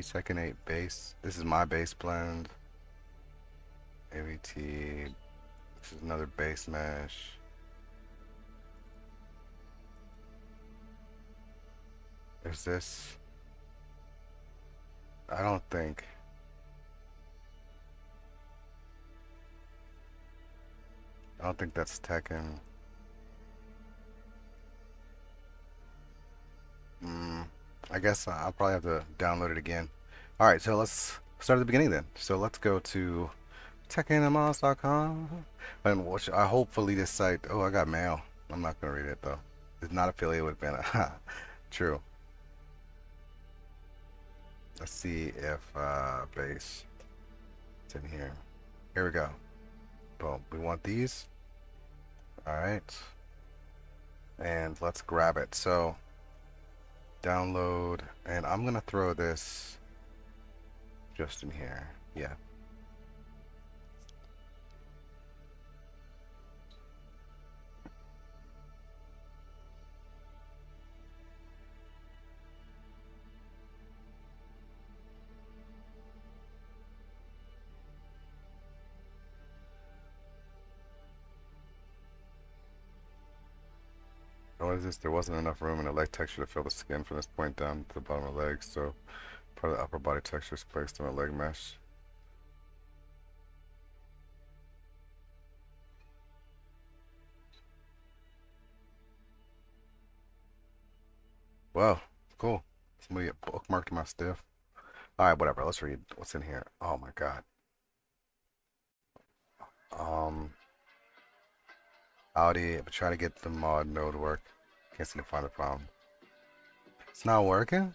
second 8 bass. This is my bass blend. AVT. This is another bass mesh. There's this. I don't think that's Tekken. I guess I'll probably have to download it again. Alright, so let's start at the beginning then. So let's go to TekkenMods.com. And watch, hopefully this site, oh, I got mail. I'm not going to read it though. It's not affiliated with Banner. True. Let's see if base it's in here. Here we go. Boom. We want these. Alright. And let's grab it. So download, and I'm gonna throw this just in here. Yeah. What is this? There wasn't enough room in the leg texture to fill the skin from this point down to the bottom of the leg, so part of the upper body texture is placed on a leg mesh. Wow, cool. Somebody bookmarked my stuff. Alright, whatever. Let's read what's in here. Oh my god. Audi, I'm trying to get the mod node work. Can't seem to find the problem. It's not working?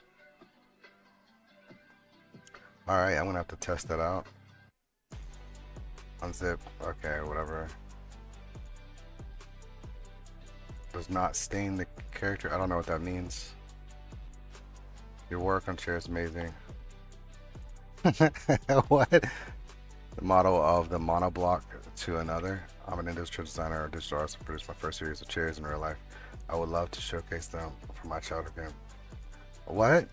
Alright, I'm gonna have to test that out. Unzip, okay, whatever. Does not stain the character. I don't know what that means. Your work on chair is amazing. What? The model of the monoblock to another. I'm an industrial designer or digital artist. I produced my first series of chairs in real life. I would love to showcase them for my childhood game. What?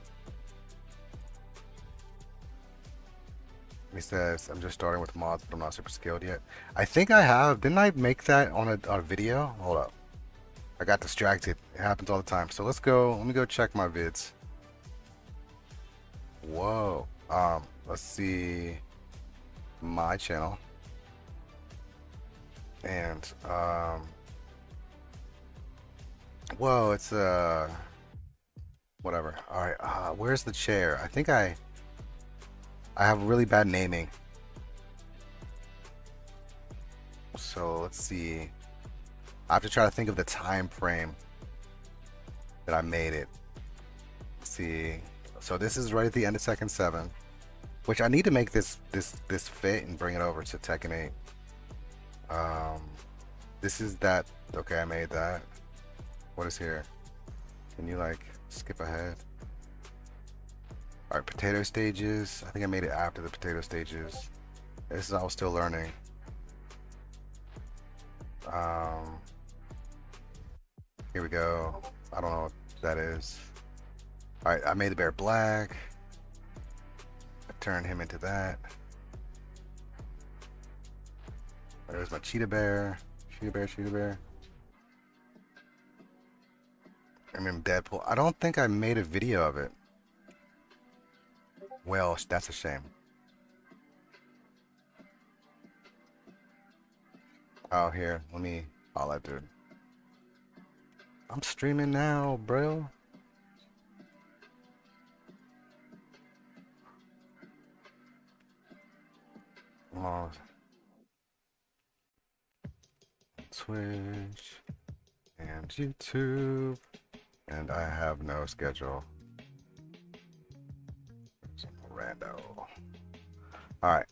He says, I'm just starting with mods, but I'm not super skilled yet. I think I have. Didn't I make that on a video? Hold up. I got distracted. It happens all the time. So let's go. Let me go check my vids. Whoa. Let's see my channel. And whoa, it's whatever. All right, where's the chair? I think I have really bad naming. So let's see. I have to try to think of the time frame that I made it. Let's see. So this is right at the end of Tekken 7, which I need to make this fit and bring it over to Tekken 8. This is that. Okay, I made that. What is here? Can you like skip ahead? All right, potato stages. I think I made it after the potato stages. This is I was still learning. Here we go. I don't know what that is. All right, I made the bear black. I turned him into that. There's my cheetah bear. Cheetah bear, cheetah bear. I'm in Deadpool. I don't think I made a video of it. Well, that's a shame. Oh, here. Let me holla, dude. I'm streaming now, bro. Oh. Twitch and YouTube, and I have no schedule. Rando. All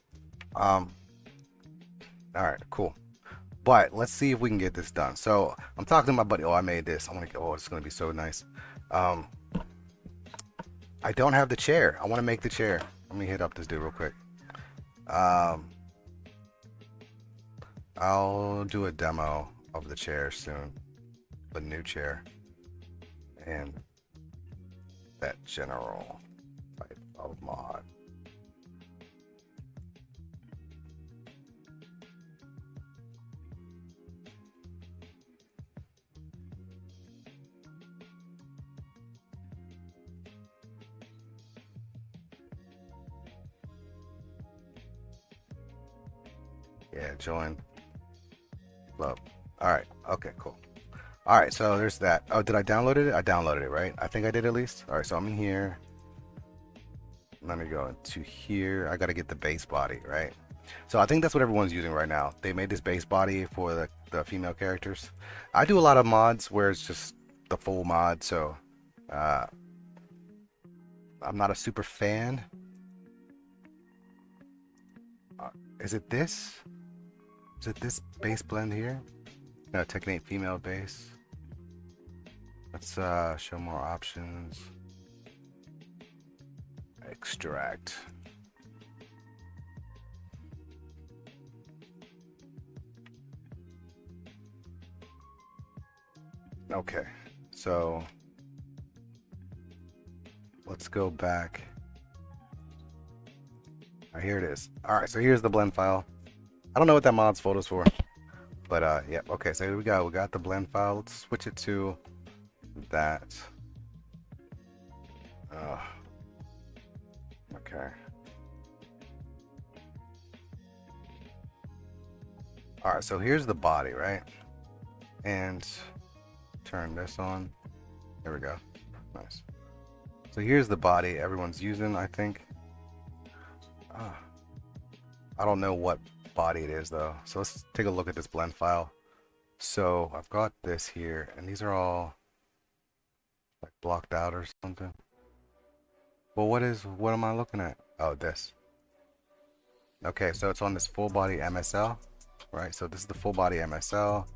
right, cool. But let's see if we can get this done. So I'm talking to my buddy. Oh, I made this. I want to. Oh, it's gonna be so nice. I don't have the chair. I want to make the chair. Let me hit up this dude real quick. I'll do a demo of the chair soon. The new chair and that general type of mod. Yeah, join club. All right. Okay, cool. All right, so there's that. Oh, did I download it? I downloaded it, right? I think I did at least. All right, so I'm in here. Let me go into here. I got to get the base body, right? So I think that's what everyone's using right now. They made this base body for the female characters. I do a lot of mods where it's just the full mod, so uh, I'm not a super fan. Is it this? Is it this base blend here? No, Technate female base. Let's show more options. Extract. Okay, so let's go back. Here it is. All right, so here's the blend file. I don't know what that mods folder's for, but yeah. Okay, so here we go. We got the blend file. Let's switch it to that. Okay. All right, so here's the body, right? And turn this on. There we go. Nice. So here's the body everyone's using, I think. I don't know what body it is though. So let's take a look at this blend file. So I've got this here, and these are all like blocked out or something. Well, what am I looking at? Oh, this. Okay, so it's on this full body MSL, right? So this is the full body MSL.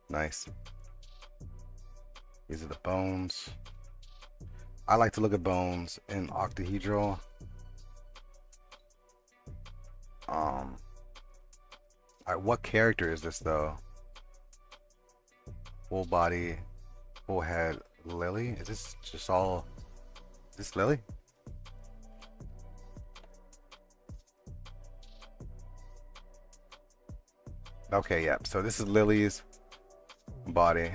Nice. These are the bones. I like to look at bones in octahedral. Alright, what character is this though? Full body, full head, Lily? Is this just all? Is this Lily? Okay, yeah. So this is Lily's body.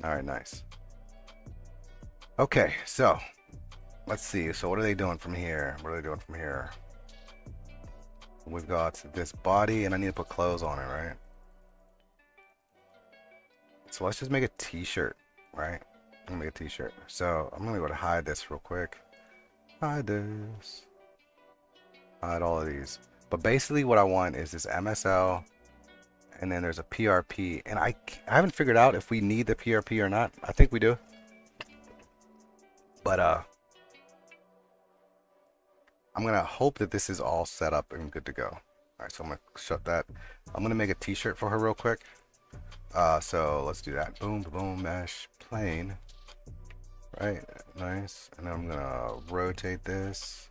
All right, nice. Okay, so let's see. So what are they doing from here? What are they doing from here? We've got this body, and I need to put clothes on it, right? So let's just make a t-shirt, right? I'm gonna make a t-shirt. So I'm gonna go to hide this real quick. Hide this. Hide all of these. But basically what I want is this MSL, and then there's a PRP, and I haven't figured out if we need the PRP or not. I think we do. But I'm gonna hope that this is all set up and good to go. All right, so I'm gonna shut that. I'm gonna make a t-shirt for her real quick. So let's do that. Boom, boom, mesh, plane. Right, nice. And then I'm gonna rotate this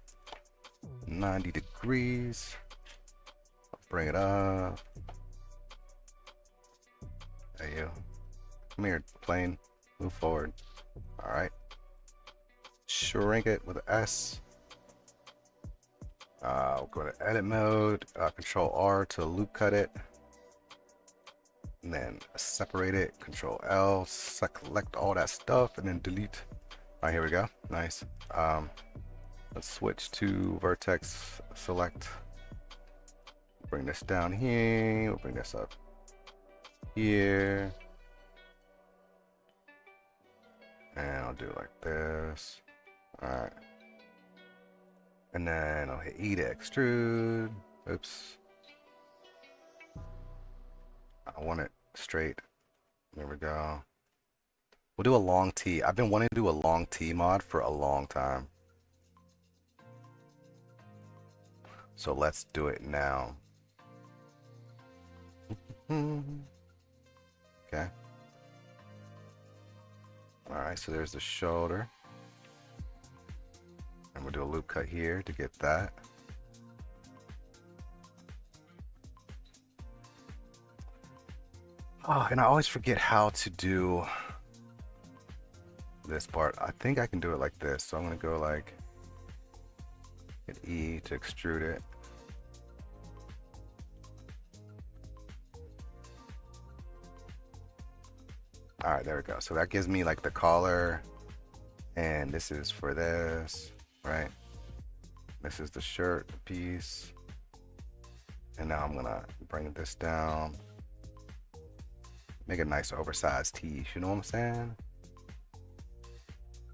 90 degrees. Bring it up. There you. Come here, plane. Move forward. All right. Shrink it with an S. We'll go to edit mode. Control R to loop cut it. And then separate it. Control L. Select all that stuff and then delete. All right, here we go. Nice. Let's switch to vertex select. Bring this down here. We'll bring this up here. And I'll do it like this. Alright. And then I'll hit E to extrude. Oops. I want it straight. There we go. We'll do a long T. I've been wanting to do a long T mod for a long time. So let's do it now. Okay. Alright, so there's the shoulder. And we'll do a loop cut here to get that. Oh, and I always forget how to do this part. I think I can do it like this. So I'm gonna go like hit E to extrude it. All right, there we go. So that gives me like the collar, and this is for this, right? This is the shirt piece. And now I'm gonna bring this down. Make a nice oversized tee, you know what I'm saying?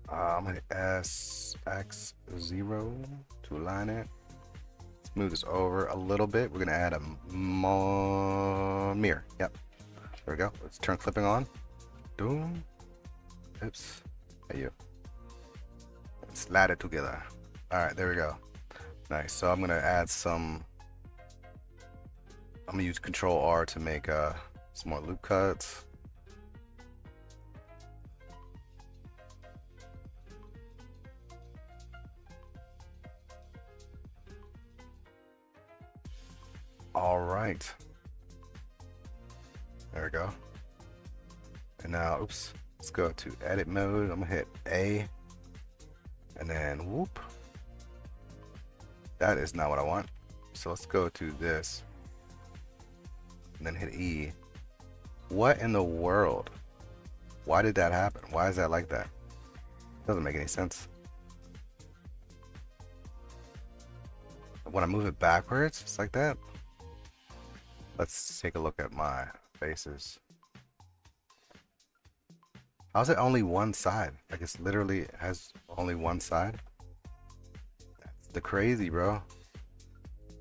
I'm gonna hit SX0 to align it. Let's move this over a little bit. We're gonna add a mirror. Yep, there we go. Let's turn clipping on. Boom. Oops. Hey you. Let's slide it together. All right, there we go. Nice. So I'm gonna add some. I'm gonna use Control R to make some more loop cuts. All right. There we go. And now, oops, let's go to edit mode. I'm gonna hit A and then whoop. That is not what I want. So let's go to this and then hit E. What in the world? Why did that happen? Why is that like that? Doesn't make any sense. When I move it backwards, it's like that. Let's take a look at my faces. How's it only one side? Like it's literally has only one side? That's the crazy, bro.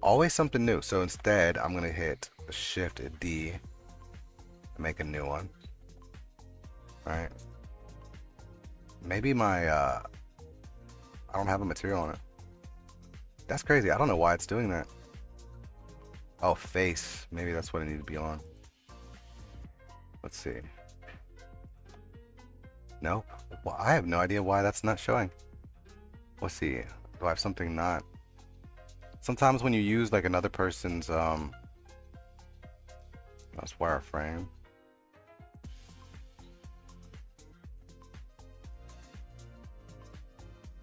Always something new. So instead, I'm gonna hit Shift D and make a new one. All right. Maybe my I don't have a material on it. That's crazy. I don't know why it's doing that. Oh, face. Maybe that's what I need to be on. Let's see. Nope. Well, I have no idea why that's not showing. Let's see. Do I have something not? Sometimes when you use like another person's that's wireframe.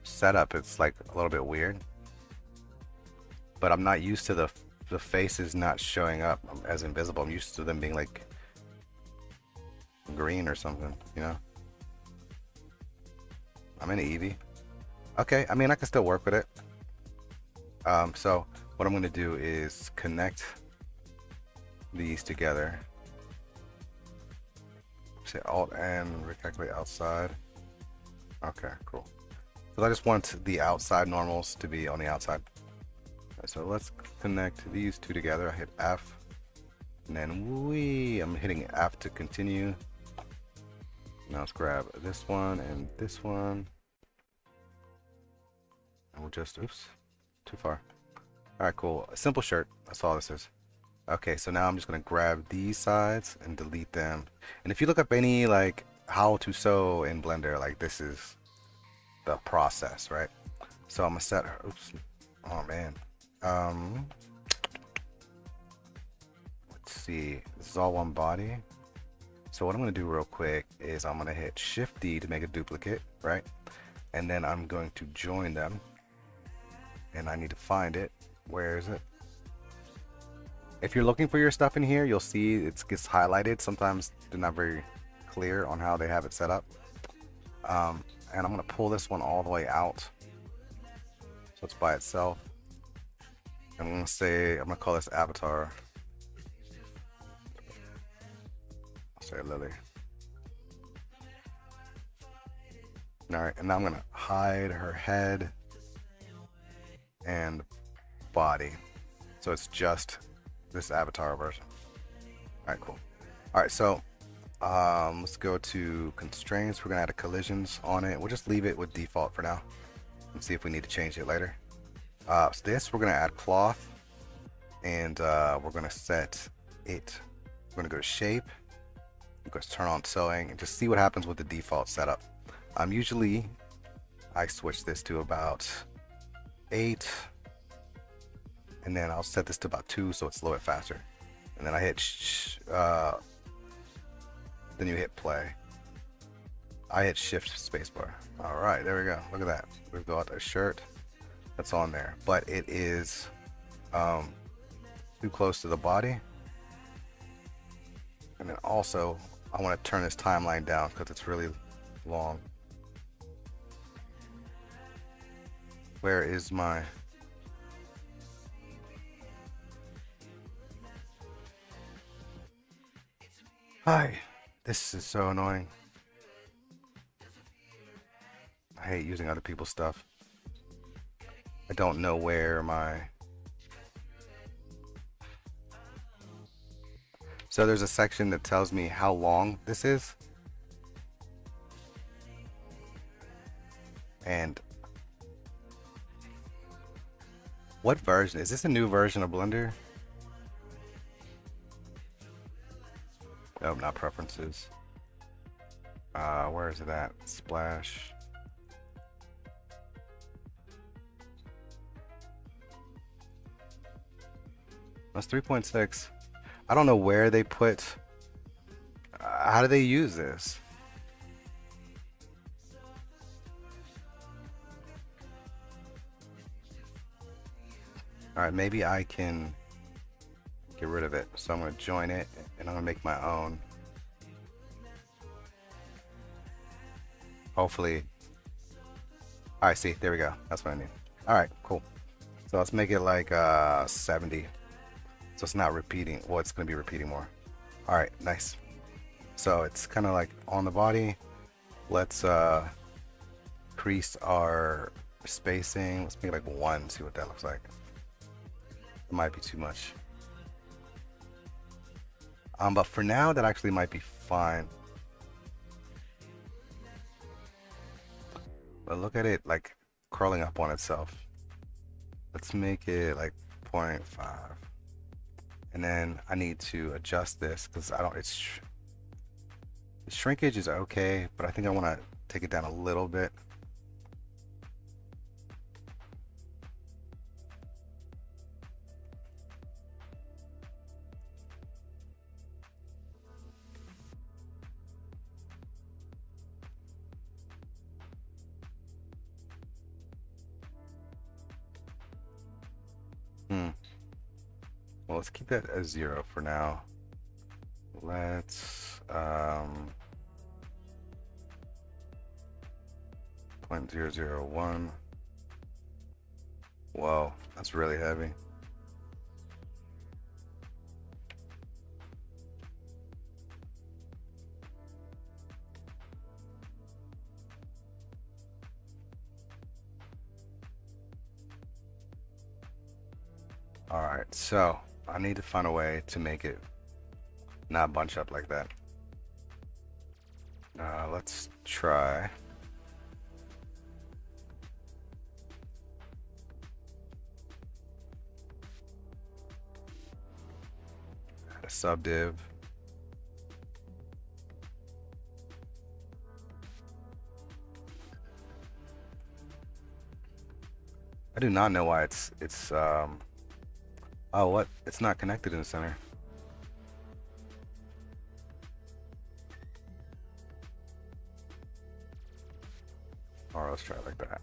Setup, it's like a little bit weird. But I'm not used to the faces not showing up as invisible. I'm used to them being like green or something, you know? I'm in Eevee. Okay, I mean, I can still work with it. So what I'm gonna do is connect these together. Say Alt and recalculate outside. Okay, cool. So I just want the outside normals to be on the outside. So let's connect these two together. I hit F, and then I'm hitting F to continue. Now let's grab this one and this one, and we'll just, oops, too far. All right, cool. A simple shirt. That's all this is. Okay, so now I'm just gonna grab these sides and delete them. And if you look up any like how to sew in Blender, like this is the process, right? So I'm gonna set her. Oops. Oh man. Let's see. This is all one body. So what I'm gonna do real quick is I'm gonna hit Shift D to make a duplicate, right? And then I'm going to join them. And I need to find it. Where is it? If you're looking for your stuff in here, you'll see it gets highlighted. Sometimes they're not very clear on how they have it set up. And I'm gonna pull this one all the way out, so it's by itself. I'm gonna call this avatar. I'll say Lily. All right, and now I'm gonna hide her head and body, so it's just this avatar version. All right, cool. All right, so let's go to constraints. We're gonna add a collisions on it. We'll just leave it with default for now and see if we need to change it later. So this, we're gonna add cloth, and we're gonna set it. We're gonna go to shape. We're gonna turn on sewing and just see what happens with the default setup. Usually I switch this to about 8, and then I'll set this to about 2 so it's a little bit faster. And then I hit then you hit play. I hit shift spacebar. All right, there we go. Look at that. We've got a shirt that's on there, but it is too close to the body. And then also, I want to turn this timeline down because it's really long. Where is my... Hi. This is so annoying. I hate using other people's stuff. I don't know where my... So there's a section that tells me how long this is. And what version? Is this a new version of Blender? Oh, not preferences. Where is it at? Splash. That's 3.6. I don't know where they put... how do they use this? Alright, maybe I can get rid of it. So I'm going to join it, and I'm going to make my own. Hopefully. Alright, see, there we go. That's what I need. Alright, cool. So let's make it like 70. So it's not repeating. Well, it's going to be repeating more. Alright, nice. So it's kind of like on the body. Let's increase our spacing. Let's make it like 1, see what that looks like. It might be too much. But for now, that actually might be fine. But look at it like curling up on itself. Let's make it like 0.5. And then I need to adjust this because I don't, the shrinkage is okay, but I think I want to take it down a little bit. Well, let's keep that as 0 for now. Let's 0.001. Whoa, that's really heavy. All right, so I need to find a way to make it not bunch up like that. Let's try. Add a subdiv. I do not know why it's oh, what? It's not connected in the center. All right, let's try it like that.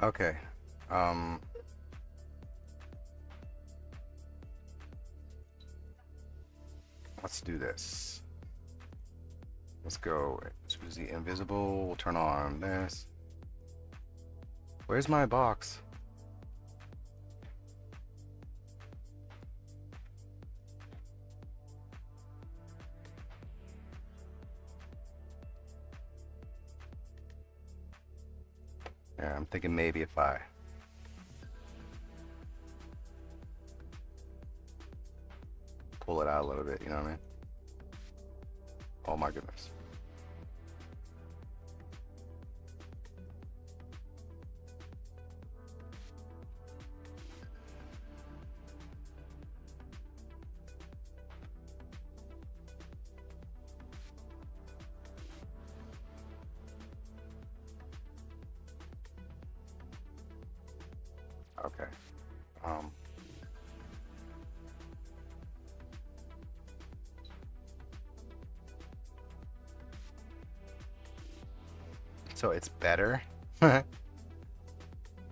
Okay. Let's do this. Let's go to the invisible. We'll turn on this. Where's my box? Yeah, I'm thinking maybe if I pull it out a little bit, you know what I mean? Oh my goodness. Okay. Um, so it's better,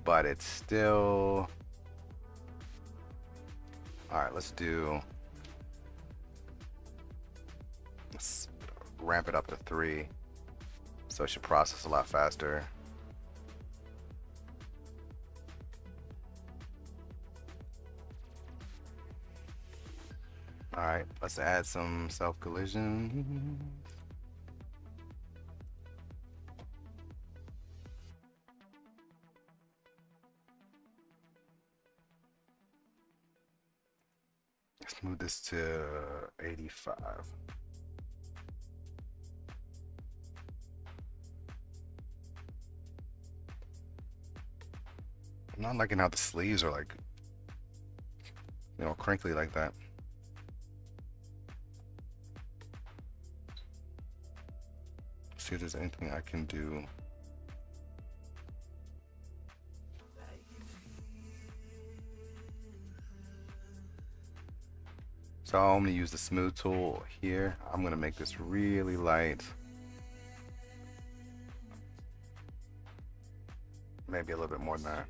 but it's still. All right, let's ramp it up to 3, so it should process a lot faster. All right, let's add some self collision. Let's move this to 85. I'm not liking how the sleeves are like, crinkly like that. See if there's anything I can do. So I'm gonna use the smooth tool here. I'm gonna make this really light. Maybe a little bit more than that.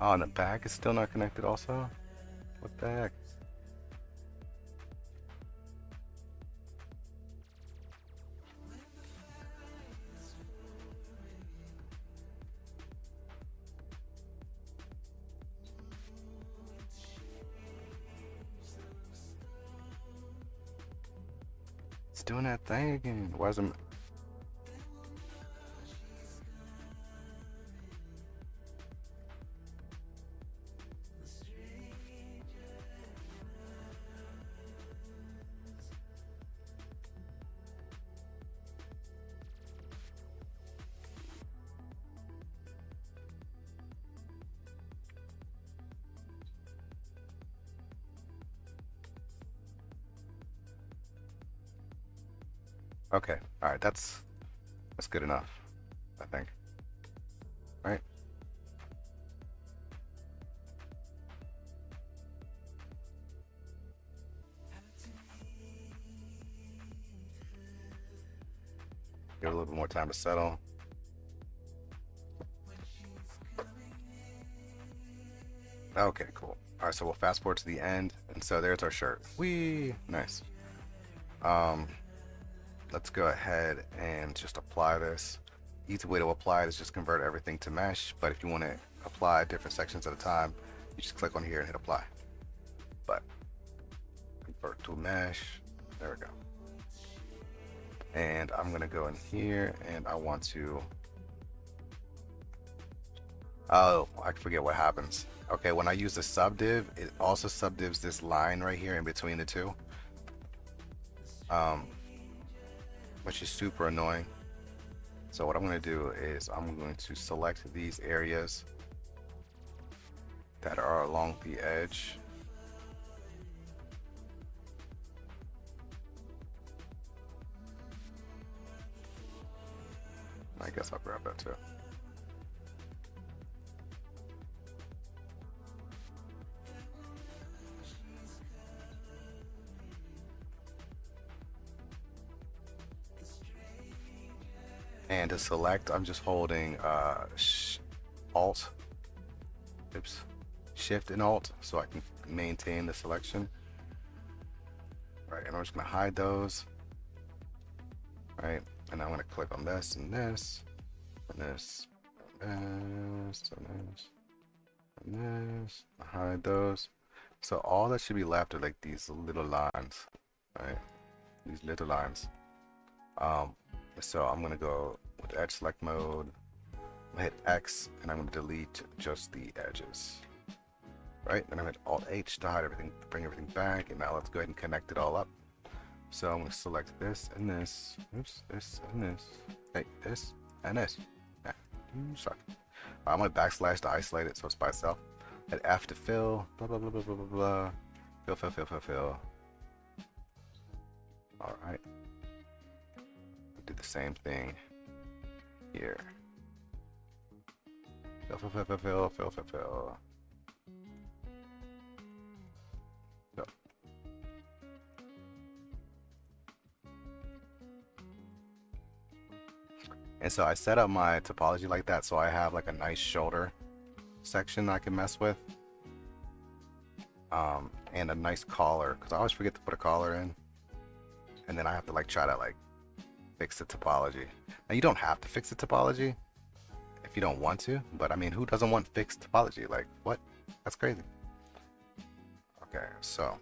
Oh, and the back is still not connected also? What the heck? It's doing that thing again. Why is it? Okay, all right, that's good enough, I think. Right? Give it a little bit more time to settle. Okay, cool. All right, so we'll fast forward to the end, and so there's our shirt. Whee! Nice. Um, let's go ahead and just apply this. Easy way to apply it is just convert everything to mesh, but if you want to apply different sections at a time, you just click on here and hit apply. But convert to mesh, there we go. And I'm gonna go in here and I want to, oh, I forget what happens. Okay, when I use the subdiv, it also subdivs this line right here in between the two, which is super annoying. So what I'm going to do is I'm going to select these areas that are along the edge. I guess I'll grab that too. And to select, I'm just holding Alt, Shift and Alt, so I can maintain the selection. Right, and I'm just gonna hide those. Right, and I'm gonna click on this and this, and this, and this, and this, and this. Hide those. So all that should be left are like these little lines, right? These little lines. So I'm gonna go with edge select mode. I'm gonna hit X and I'm gonna delete just the edges. Right? Then I'm gonna hit Alt H to hide everything, bring everything back, and now let's go ahead and connect it all up. So I'm going to select this and this. Oops, this and this. Hey, this and this. Nah, you suck. I'm going to backslash to isolate it so it's by itself. Hit F to fill. Blah, blah, blah, blah, blah, blah, blah. Fill, fill, fill, fill, fill. Alright. Do the same thing here. Fill, fill, fill, fill, fill, fill, fill, fill. Go. And so I set up my topology like that so I have like a nice shoulder section I can mess with. And a nice collar, because I always forget to put a collar in. And then I have to like try to like fix the topology. Now you don't have to fix the topology if you don't want to, but I mean, who doesn't want fixed topology? Like, what? That's crazy. Okay, so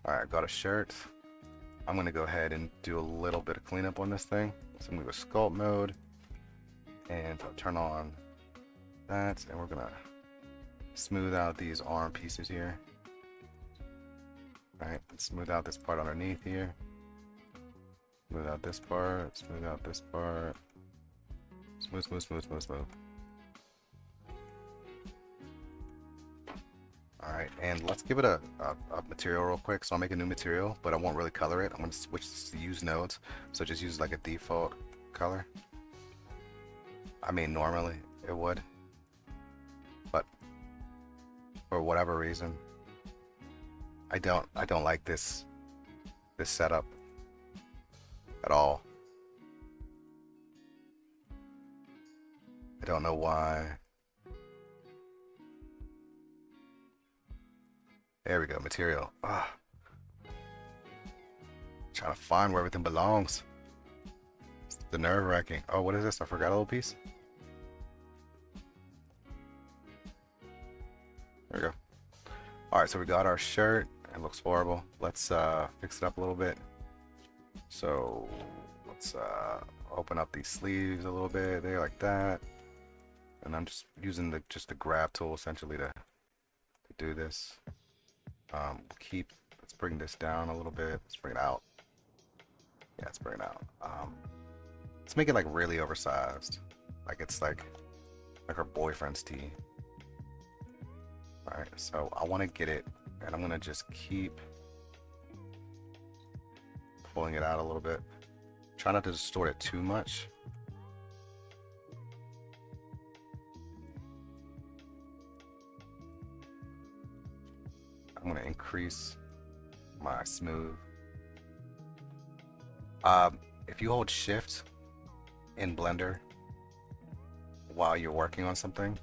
alright, got a shirt. I'm gonna go ahead and do a little bit of cleanup on this thing. So I'm gonna go sculpt mode and I'll turn on that, and we're gonna smooth out these arm pieces here. Right, smooth out this part underneath here. Smooth out this part, smooth out this part. Smooth, smooth, smooth, smooth, smooth. Alright, and let's give it a material real quick. So I'll make a new material, but I won't really color it. I'm going to switch to use nodes. So just use like a default color. I mean, normally it would. But for whatever reason, I don't like this setup at all. I don't know why. There we go, material. Ah, trying to find where everything belongs. It's the nerve-wracking. Oh, what is this? I forgot a little piece. There we go. All right, so we got our shirt. It looks horrible. Let's fix it up a little bit. So let's open up these sleeves a little bit. There, like that. And I'm just using the grab tool essentially to do this. Let's bring this down a little bit. Let's bring it out. Yeah, let's bring it out. Let's make it like really oversized. Like it's like her boyfriend's tee. Alright, so I want to get it, and I'm going to just keep pulling it out a little bit. Try not to distort it too much. I'm going to increase my smooth. If you hold shift in Blender while you're working on something,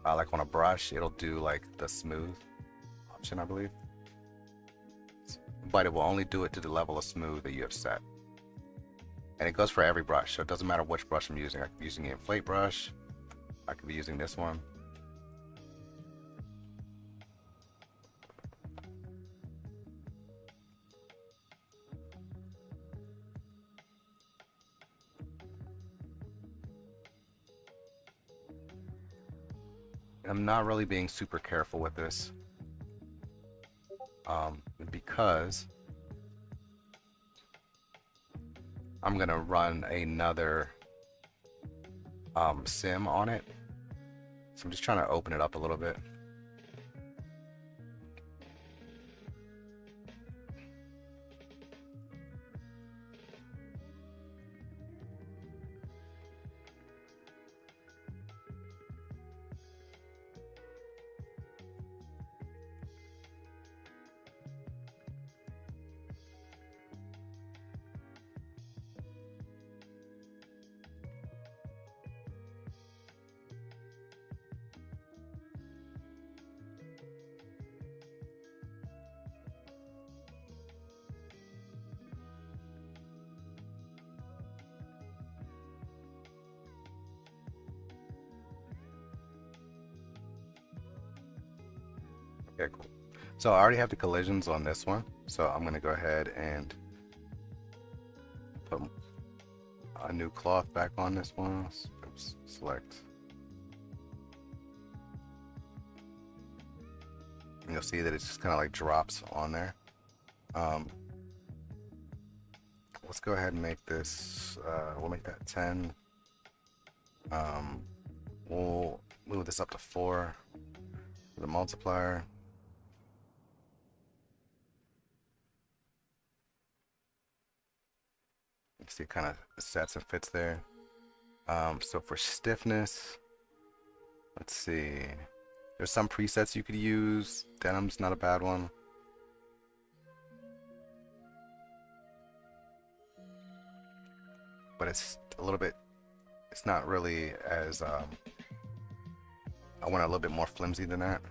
like on a brush, it'll do like the smooth option, I believe. But it will only do it to the level of smooth that you have set. And it goes for every brush, so it doesn't matter which brush I'm using. I could be using the inflate brush. I could be using this one. I'm not really being super careful with this because I'm gonna run another sim on it, so I'm just trying to open it up a little bit. Okay, cool. So I already have the collisions on this one, so I'm going to go ahead and put a new cloth back on this one. Oops, select. And you'll see that it just kind of like drops on there. Um, let's go ahead and make this, we'll make that 10. We'll move this up to 4 for the multiplier. You see it kind of sets and fits there. So for stiffness, let's see. There's some presets you could use. Denim's not a bad one. But it's a little bit, it's not really as, I want it a little bit more flimsy than that.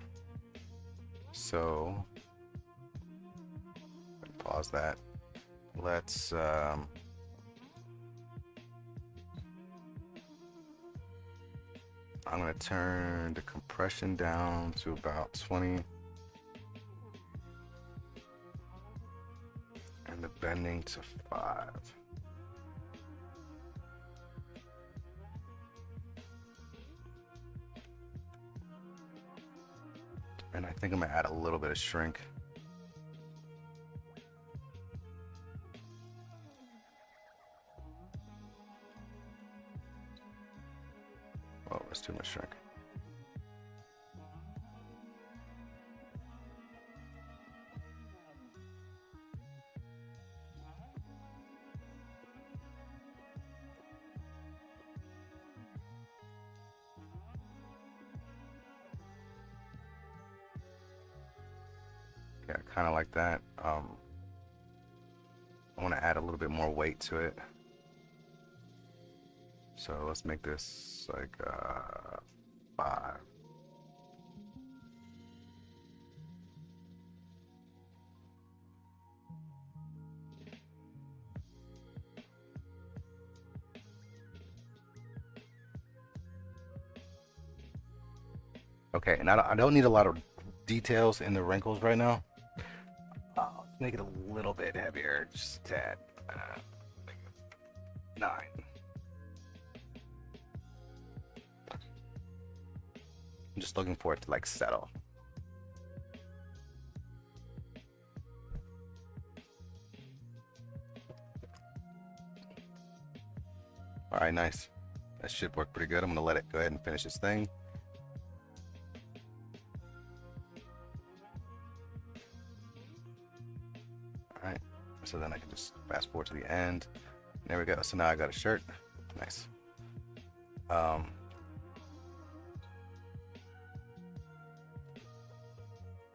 So, pause that. Let's, I'm going to turn the compression down to about 20. And the bending to 5. And I think I'm going to add a little bit of shrink. Oh, that's too much shrink. Yeah, kind of like that. I want to add a little bit more weight to it. So let's make this like 5. Okay, and I don't need a lot of details in the wrinkles right now. Make it a little bit heavier, just a tad. 9. I'm just looking for it to like settle. All right, nice. That should work pretty good. I'm gonna let it go ahead and finish its thing. All right, so then I can just fast forward to the end. There we go. So now I got a shirt. Nice.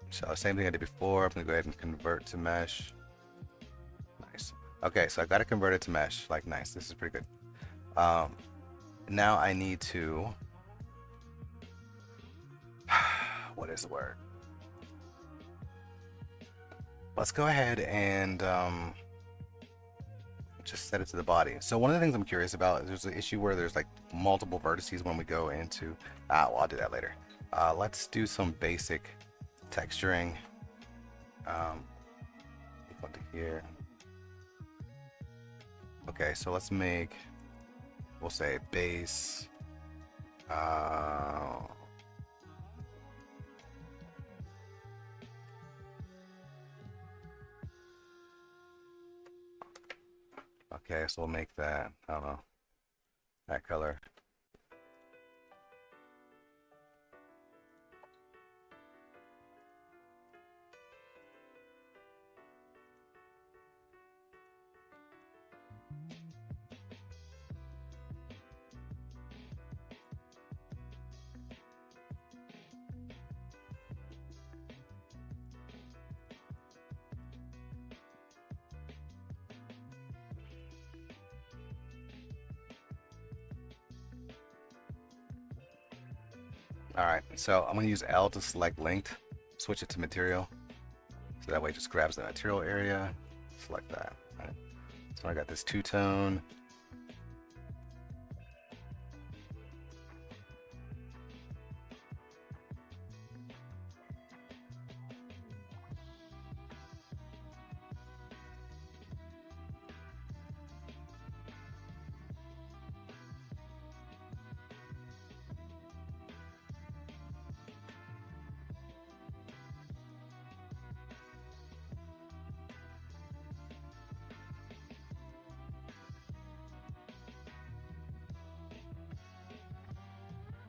So same thing I did before. I'm gonna go ahead and convert to mesh. Nice. Okay, so I got it converted to mesh. Like, nice. This is pretty good. Now I need to. What is the word? Let's go ahead and just set it to the body. So one of the things I'm curious about is there's an issue where there's like multiple vertices when we go into. Well, I'll do that later. Let's do some basic texturing. Go to here. Okay, so let's make. We'll say base. Okay, so we'll make that, I don't know, that color. Alright, so I'm going to use L to select linked, switch it to material, so that way it just grabs the material area, select that. Right. So I got this two-tone.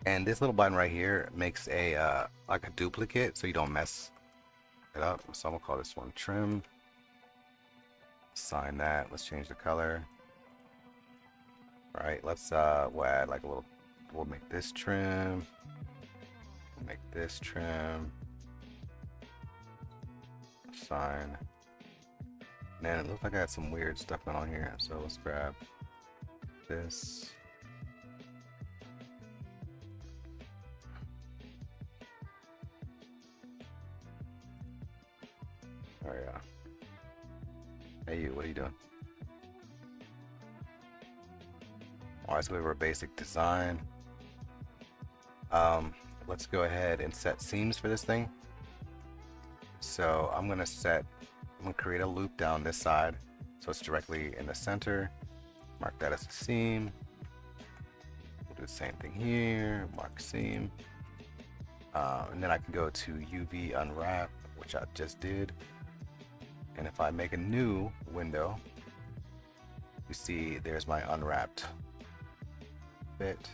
And this little button right here makes a like a duplicate so you don't mess it up. So I'm gonna call this one trim. Assign that. Let's change the color. All right, let's we'll add like a little, we'll make this trim. Make this trim. Assign. Man, it looks like I had some weird stuff going on here. So let's grab this. Oh yeah. Hey you, what are you doing? Alright, so we have our basic design. Let's go ahead and set seams for this thing. So I'm gonna create a loop down this side so it's directly in the center. Mark that as a seam. We'll do the same thing here. Mark seam. And then I can go to UV unwrap, which I just did. And if I make a new window, you see there's my unwrapped bit,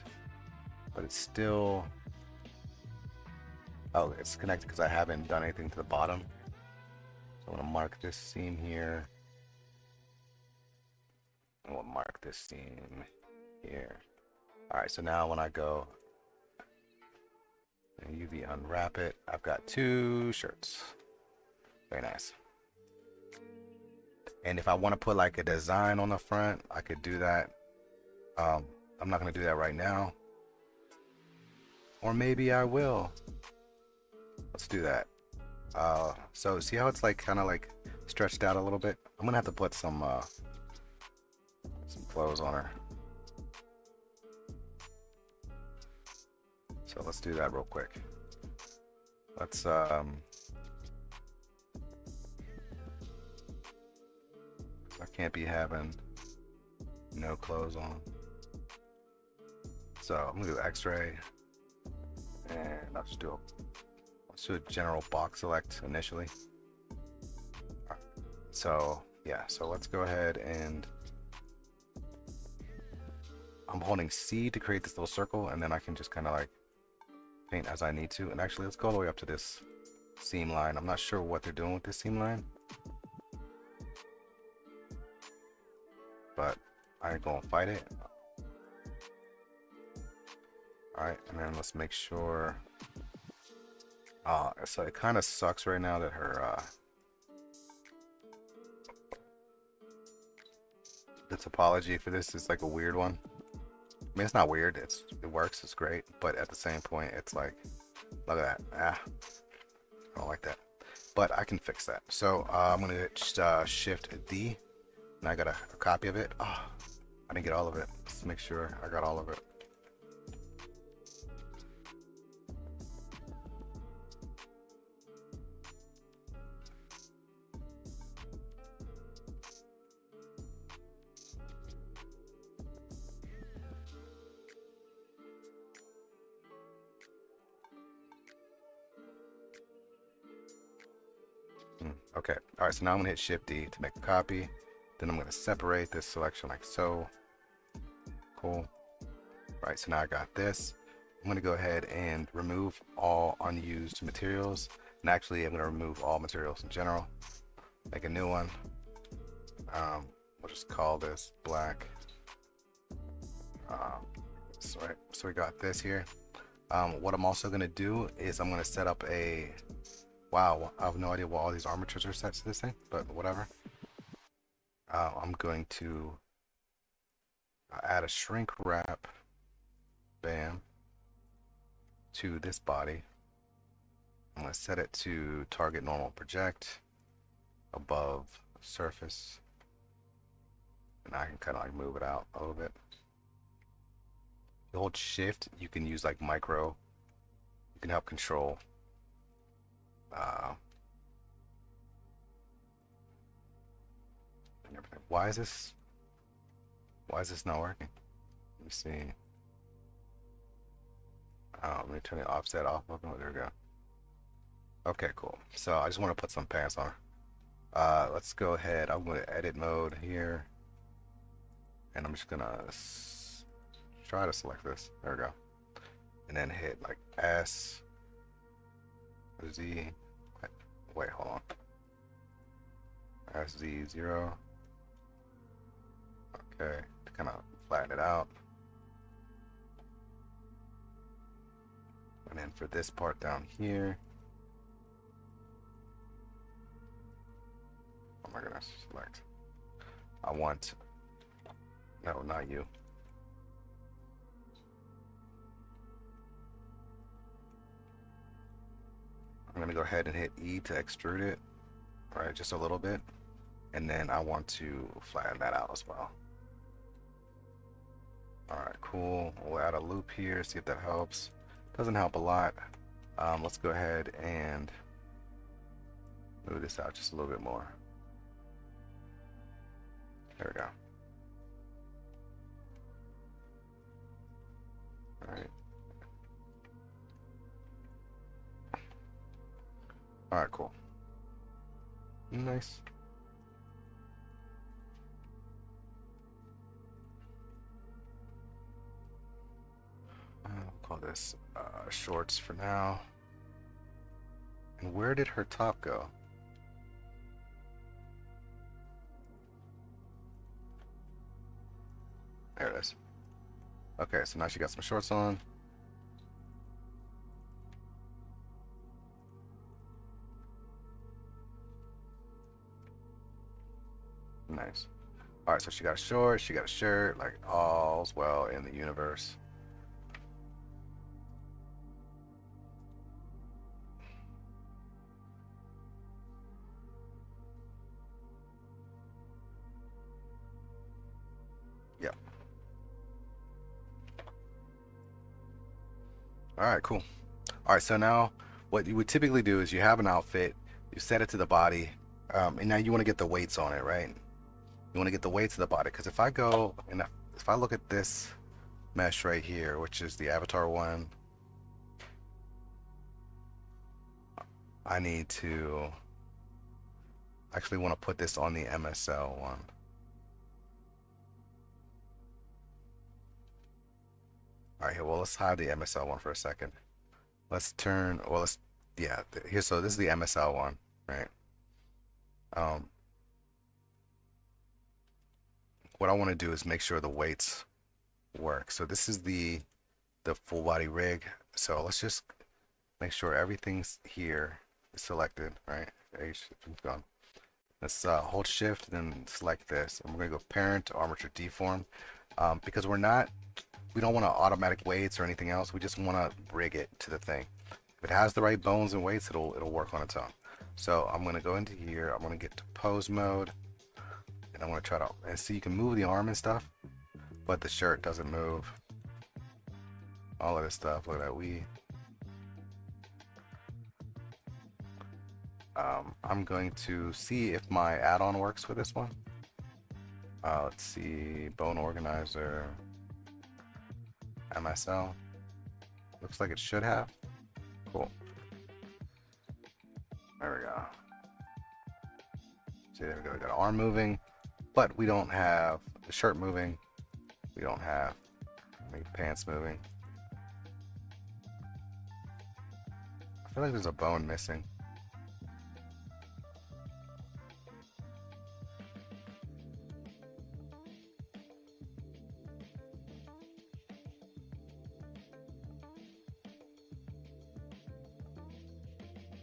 but it's still, oh, it's connected because I haven't done anything to the bottom. So I'm going to mark this seam here. And we'll mark this seam here. All right, so now when I go and UV unwrap it, I've got 2 shirts. Very nice. And if I want to put like a design on the front, I could do that. I'm not going to do that right now. Or maybe I will. Let's do that. So see how it's like kind of like stretched out a little bit? I'm going to have to put some clothes on her. So let's do that real quick. Let's I can't be having no clothes on. So I'm gonna do X-ray, and let's do a general box select initially. Right. So yeah, so let's go ahead and I'm holding C to create this little circle, and then I can just kind of like paint as I need to. And actually, let's go all the way up to this seam line. I'm not sure what they're doing with this seam line, but I ain't gonna fight it. Alright, and then let's make sure. So it kind of sucks right now that her the topology for this is like a weird one. I mean, it's not weird, it works, it's great, but at the same point it's like, look at that. I don't like that, but I can fix that. So I'm gonna hit Shift D, and I got a copy of it. Oh, I didn't get all of it. Let's make sure I got all of it. Okay, all right, so now I'm gonna hit Shift D to make a copy. Then I'm gonna separate this selection like so. Cool. All right, so now I got this. I'm gonna go ahead and remove all unused materials. And actually, I'm gonna remove all materials in general. Make a new one. We'll just call this black. So we got this here. What I'm also gonna do is I'm gonna set up a, wow, I have no idea what all these armatures are set to this thing, but whatever. I'm going to add a shrink wrap, bam, to this body. I'm going to set it to target normal project above surface, and I can kind of like move it out a little bit. If you hold Shift, you can use like micro, you can help control why is this not working? Let me see. Let me turn the offset off. Oh, there we go. Okay, cool. So I just want to put some pants on her. Let's go ahead. I'm going to edit mode here, and I'm just gonna try to select this. There we go. and then hit like S, Z, wait, hold on, SZ0, okay, to kind of flatten it out. And then for this part down here, oh my goodness, select. I want, no, not you. I'm gonna go ahead and hit E to extrude it, right, just a little bit. And then I want to flatten that out as well. All right, cool. We'll add a loop here, see if that helps. Doesn't help a lot. Let's go ahead and move this out just a little bit more. There we go. All right. All right, cool. Nice. I'll call this shorts for now. And where did her top go? There it is. Okay, so now she got some shorts on. Nice. All right, so she got a short, she got a shirt, like all's well in the universe. Yep. All right, cool. All right, so now what you would typically do is you have an outfit, you set it to the body, and now you want to get the weights on it, right? You want to get the weights of the body, because if I go and if I look at this mesh right here, which is the avatar one, I need to actually want to put this on the MSL one. All right, well, let's hide the MSL one for a second. Let's turn, well, let's, yeah, here, so this is the MSL one, right? What I want to do is make sure the weights work. So this is the full body rig. So let's just make sure everything's here is selected, right? H, gone. Let's hold shift, then select this. And we're gonna go parent armature deform, because we don't want to automatic weights or anything else. We just want to rig it to the thing. If it has the right bones and weights, it'll work on its own. So I'm gonna go into here. I'm gonna get to pose mode, and I'm gonna try to, and see, you can move the arm and stuff, but the shirt doesn't move. All of this stuff. Look at that. I'm going to see if my add-on works for this one. Let's see, bone organizer, MSL. Looks like it should have. Cool. There we go. See, there we go. We got arm moving, but we don't have the shirt moving. We don't have maybe pants moving. I feel like there's a bone missing.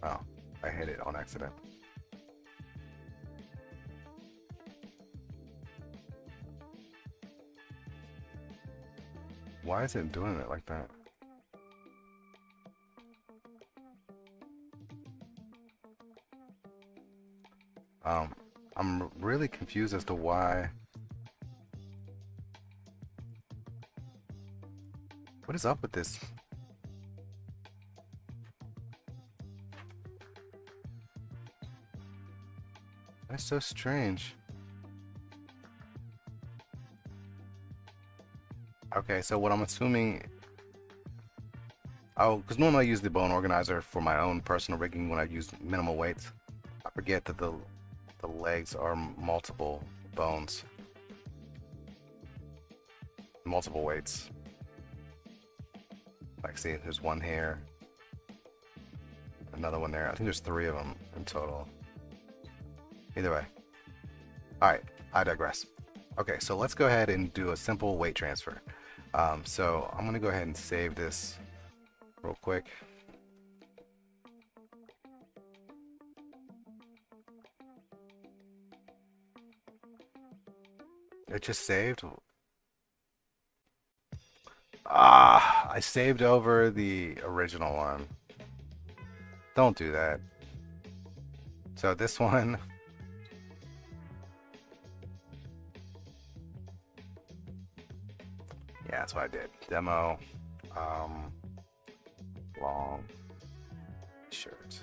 Oh, I hit it on accident. Why is it doing it like that? I'm really confused as to why. What is up with this? That's so strange. Okay, so what I'm assuming, because normally I use the bone organizer for my own personal rigging when I use minimal weights. I forget that the legs are multiple bones, multiple weights. Like, see, there's one here, another one there. I think there's 3 of them in total. Either way. Alright, I digress. Okay, so let's go ahead and do a simple weight transfer. So I'm going to go ahead and save this real quick. It just saved. I saved over the original one. Don't do that. So this one. Yeah, that's what I did. Demo. Long shirt.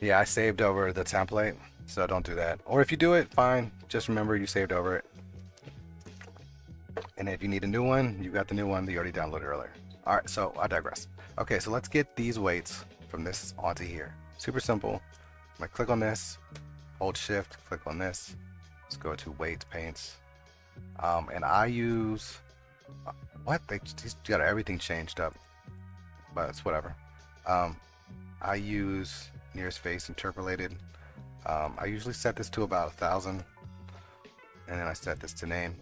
Yeah, I saved over the template, so don't do that. Or if you do it, fine. Just remember you saved over it. And if you need a new one, you got the new one that you already downloaded earlier. Alright, so I digress. Okay, so let's get these weights from this onto here. Super simple. I'm going to click on this, hold shift, click on this. Let's go to weights, paints. And I use... What? They just got everything changed up. But it's whatever. I use nearest face interpolated. I usually set this to about 1,000. And then I set this to name.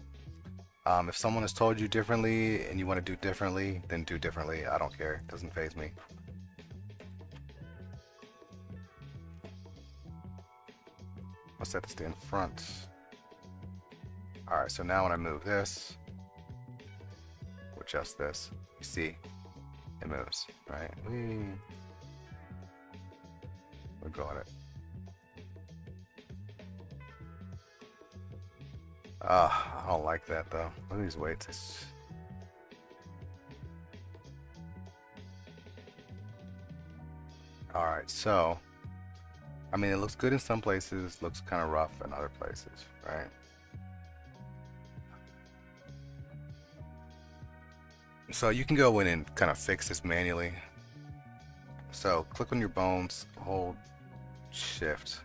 If someone has told you differently and you want to do differently, then do differently. I don't care. It doesn't faze me. I'll set this to in front. Alright, so now when I move this, or adjust this, you see it moves, right? We're going it. I don't like that though. Look at these weights. Alright, so I mean, it looks good in some places, looks kind of rough in other places, right? So you can go in and kind of fix this manually. So click on your bones, hold shift.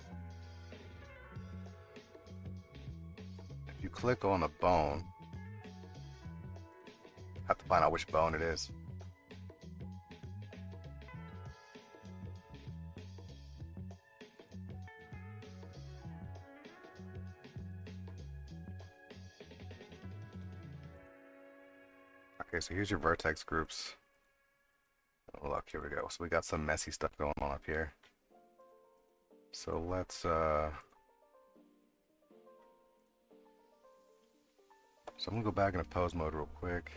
If you click on a bone, you have to find out which bone it is. Okay, so here's your vertex groups. Oh, look, here we go. So we got some messy stuff going on up here. So let's so I'm gonna go back into pose mode real quick.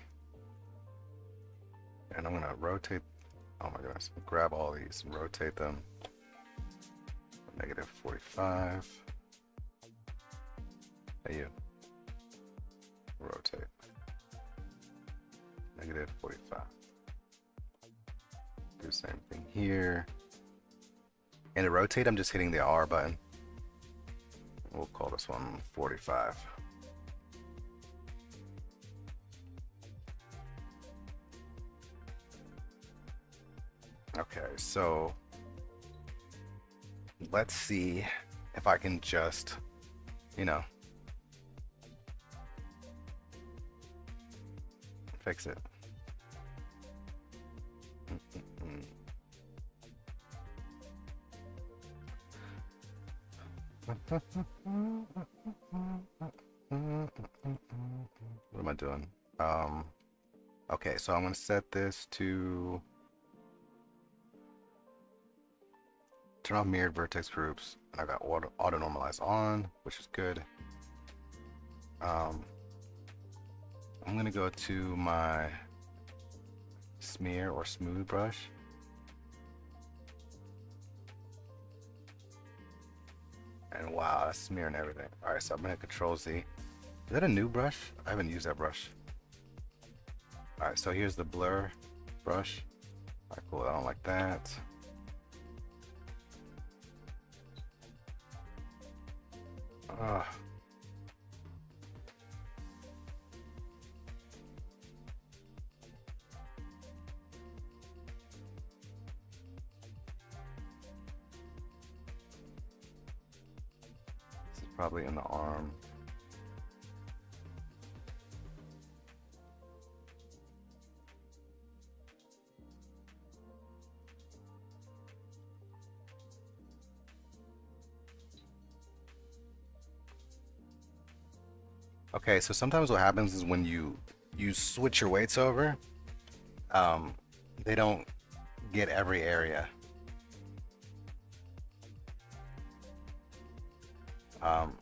And I'm gonna rotate, oh my goodness, grab all these and rotate them. -45. Hey you. Rotate. -45. Do the same thing here. And to rotate, I'm just hitting the R button. We'll call this one 45. Okay, so let's see if I can just, you know, fix it. What am I doing? Okay, so I'm going to set this to turn off mirrored vertex groups, and I got auto normalize on, which is good. I'm going to go to my smear or smooth brush. And wow, that's smearing everything. Alright, so I'm going to Control Z. Is that a new brush? I haven't used that brush. Alright, so here's the blur brush. Alright, cool. I don't like that. probably in the arm. Okay, so sometimes what happens is when you switch your weights over, um, they don't get every area. Um,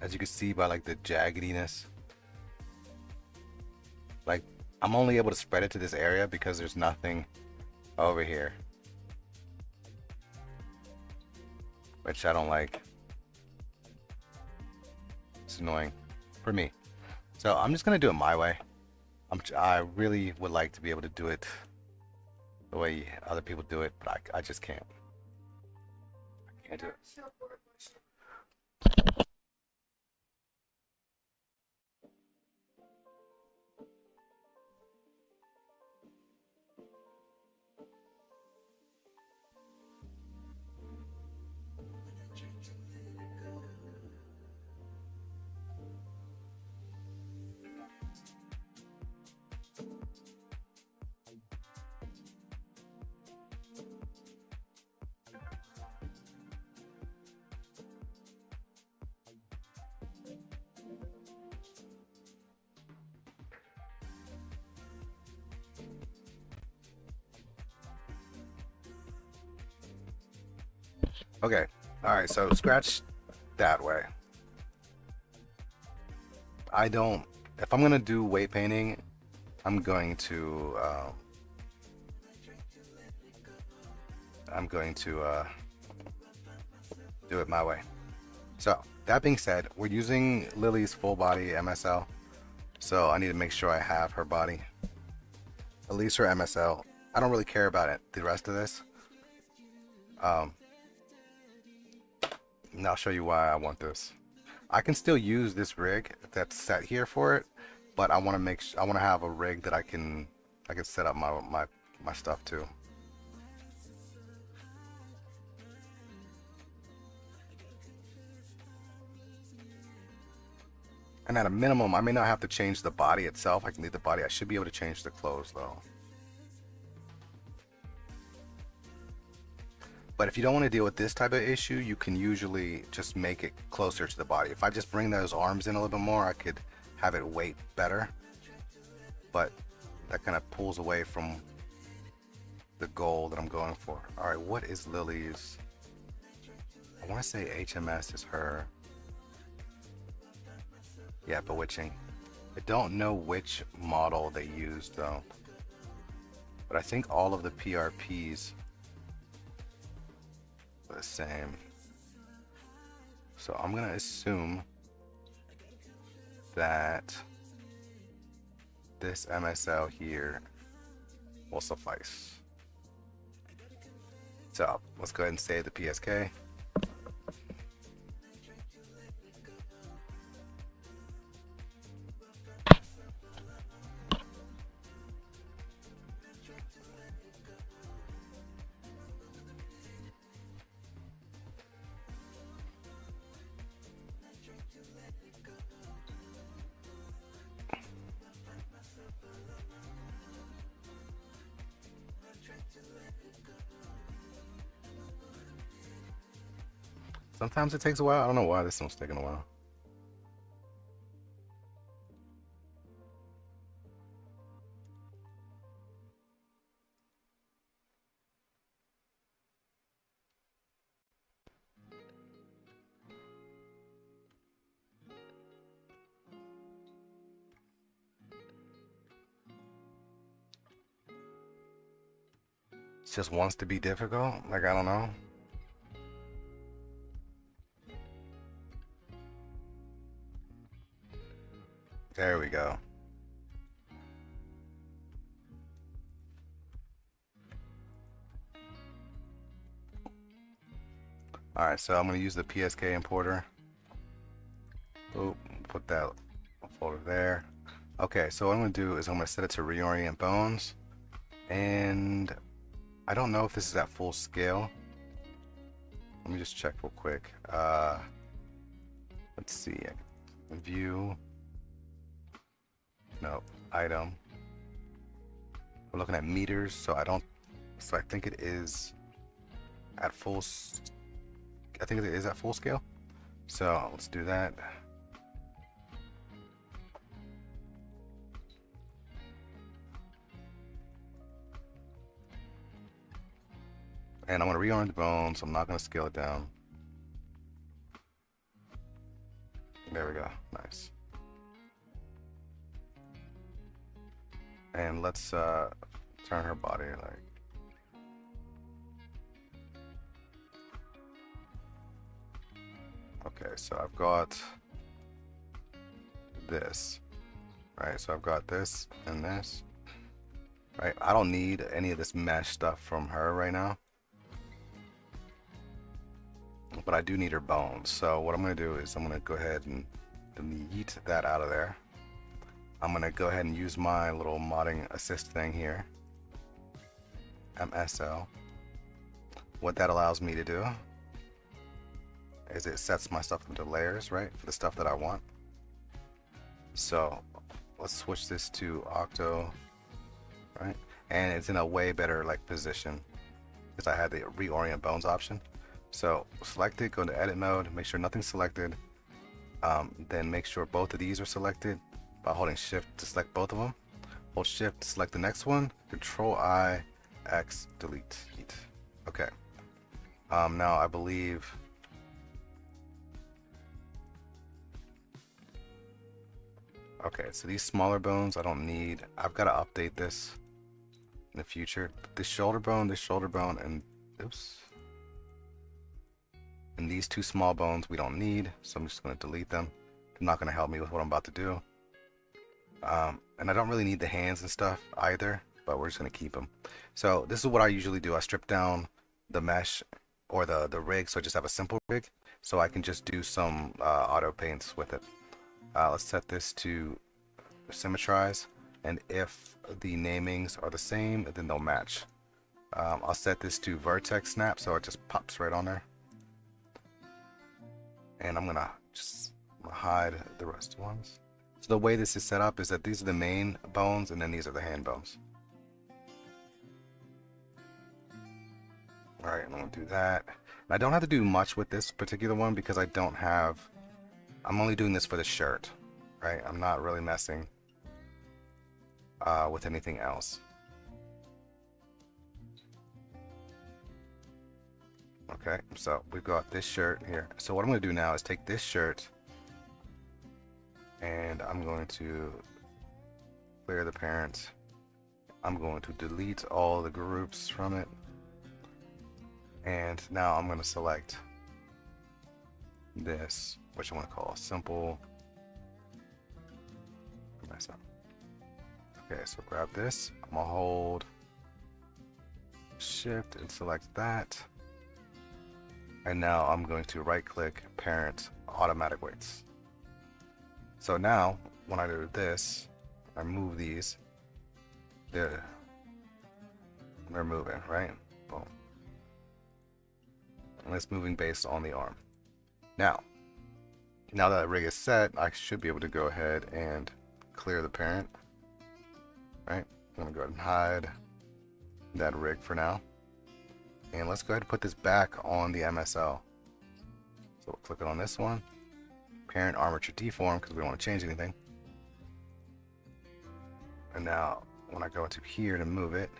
as you can see by like the jaggediness, like I'm only able to spread it to this area because there's nothing over here, which I don't like. It's annoying for me. So I'm just gonna do it my way. I really would like to be able to do it the way other people do it, but I just can't. I can't do it. Okay, all right, so scratch that way. I don't, if I'm gonna do weight painting, I'm going to do it my way. So that being said, we're using Lily's full body MSL, so I need to make sure I have her body, at least her MSL. I don't really care about it, the rest of this. And I'll show you why I want this. I can still use this rig that's set here for it, but I want to I want to have a rig that I can set up my stuff to. And at a minimum, I may not have to change the body itself. I can leave the body. I should be able to change the clothes though. But if you don't want to deal with this type of issue, you can usually just make it closer to the body. If I just bring those arms in a little bit more, I could have it weight better. But that kind of pulls away from the goal that I'm going for. All right, what is Lily's? I want to say HMS is her. Yeah, Bewitching. I don't know which model they used though. But I think all of the PRPs the same. So I'm gonna assume that this MSL here will suffice. So let's go ahead and save the PSK. Sometimes it takes a while. I don't know why this one's taking a while. It just wants to be difficult. Like, I don't know. There we go. Alright, so I'm going to use the PSK importer. Oh, put that folder there. Okay, so what I'm going to do is I'm going to set it to reorient bones. And I don't know if this is at full scale. let me just check real quick. Let's see. View. No, item. We're looking at meters, so I think it is at full. I think it is at full scale. So let's do that. And I'm going to reorient the bone, so I'm not going to scale it down. There we go. Nice. And let's turn her body like. Okay, so I've got this, right? So I've got this and this, right? I don't need any of this mesh stuff from her right now. But I do need her bones. So what I'm going to do is I'm going to go ahead and delete that out of there. I'm going to go ahead and use my little modding assist thing here. MSL. What that allows me to do is it sets my stuff into layers, right? For the stuff that I want. So let's switch this to Octo, right? And it's in a way better like position because I had the reorient bones option. So select it, go into edit mode, make sure nothing's selected. Then make sure both of these are selected by holding shift to select both of them. Hold shift to select the next one. Control I, X, delete. Okay. Now I believe. Okay, so these smaller bones I don't need. I've got to update this in the future. This shoulder bone, and oops. And these two small bones we don't need, so I'm just going to delete them. They're not going to help me with what I'm about to do. And I don't really need the hands and stuff either, but we're just going to keep them. So this is what I usually do. I strip down the mesh or the rig, so I just have a simple rig, so I can just do some auto paints with it. Let's set this to symmetrize, and if the namings are the same, then they'll match. I'll set this to vertex snap, so it just pops right on there. And I'm gonna just hide the rest of the ones. So the way this is set up is that these are the main bones, and then these are the hand bones. All right, I'm gonna do that. And I don't have to do much with this particular one because I don't have. I'm only doing this for the shirt, right? I'm not really messing with anything else. Okay, so we've got this shirt here. So what I'm going to do now is take this shirt and I'm going to clear the parent. I'm going to delete all the groups from it. And now I'm going to select this, which I want to call simple. Okay, so grab this. I'm going to hold shift and select that. And now I'm going to right click parent automatic weights. So now when I do this, I move these, they're moving, right? Boom. And it's moving based on the arm. Now that the rig is set, I should be able to go ahead and clear the parent, right? I'm gonna go ahead and hide that rig for now. And let's go ahead and put this back on the MSL. So we'll click on this one. Parent armature deform because we don't want to change anything. And now when I go into here to move it,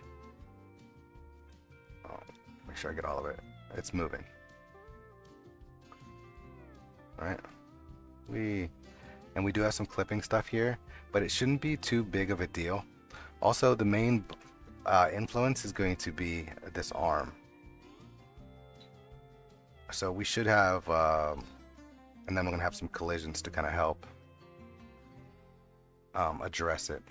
make sure I get all of it. It's moving. Alright. We do have some clipping stuff here, but it shouldn't be too big of a deal. Also, the main influence is going to be this arm. So we should have, and then we're going to have some collisions to kind of help address it.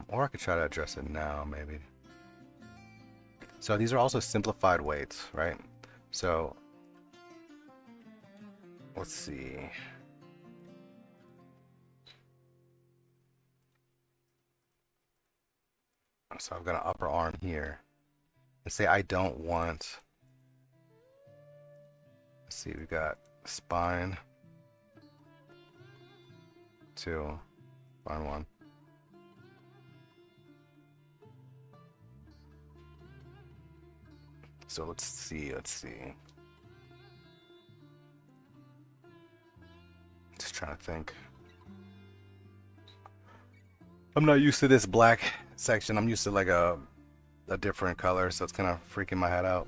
Or I could try to address it now, maybe. So these are also simplified weights, right? So let's see. So I've got an upper arm here. And say I don't want, let's see, we got spine, 2, spine 1. So let's see. Just trying to think. I'm not used to this black section. I'm used to like a different color, so it's kind of freaking my head out.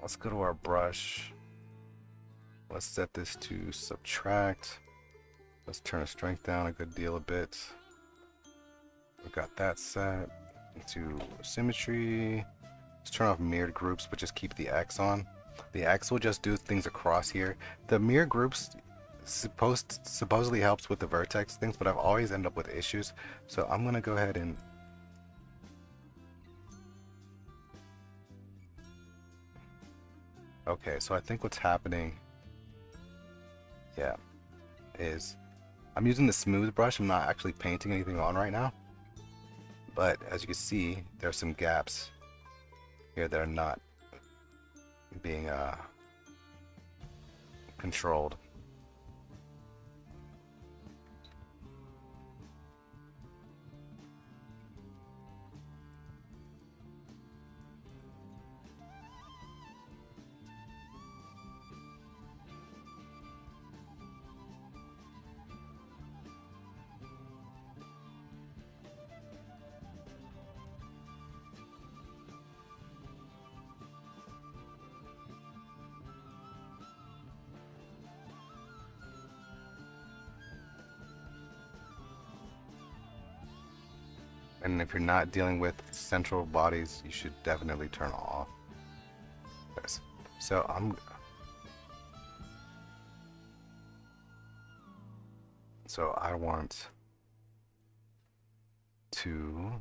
Let's go to our brush. Let's set this to subtract. Let's turn the strength down a good deal a bit. We've got that set to symmetry. Let's turn off mirrored groups, but just keep the X on. The X will just do things across here. The mirror groups supposedly helps with the vertex things, but I've always ended up with issues. So I'm gonna go ahead and okay, so I think what's happening, yeah, is I'm using the smooth brush. I'm not actually painting anything on right now. But as you can see, there are some gaps here that are not being controlled. And if you're not dealing with central bodies, you should definitely turn off this. So I want to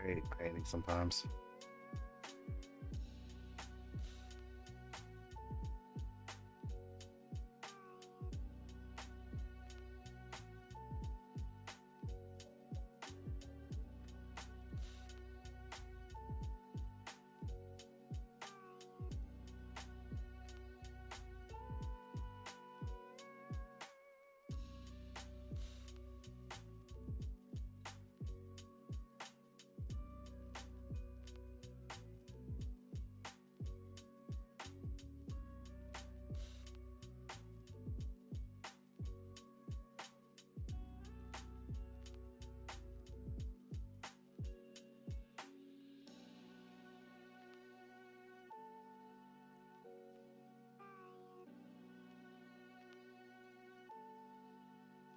hate painting sometimes.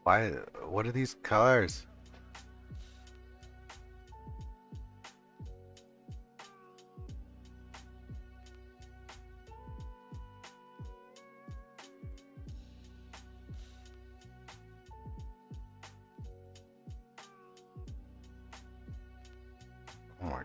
Why? What are these colors? Oh my.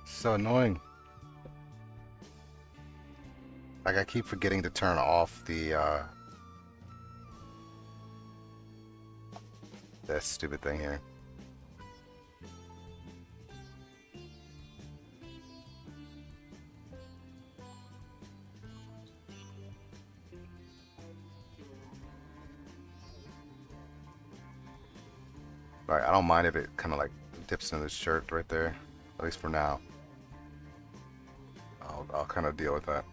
So annoying. Like I keep forgetting to turn off the this stupid thing here. Alright, I don't mind if it kind of like dips into the shirt right there, at least for now. I'll kind of deal with that.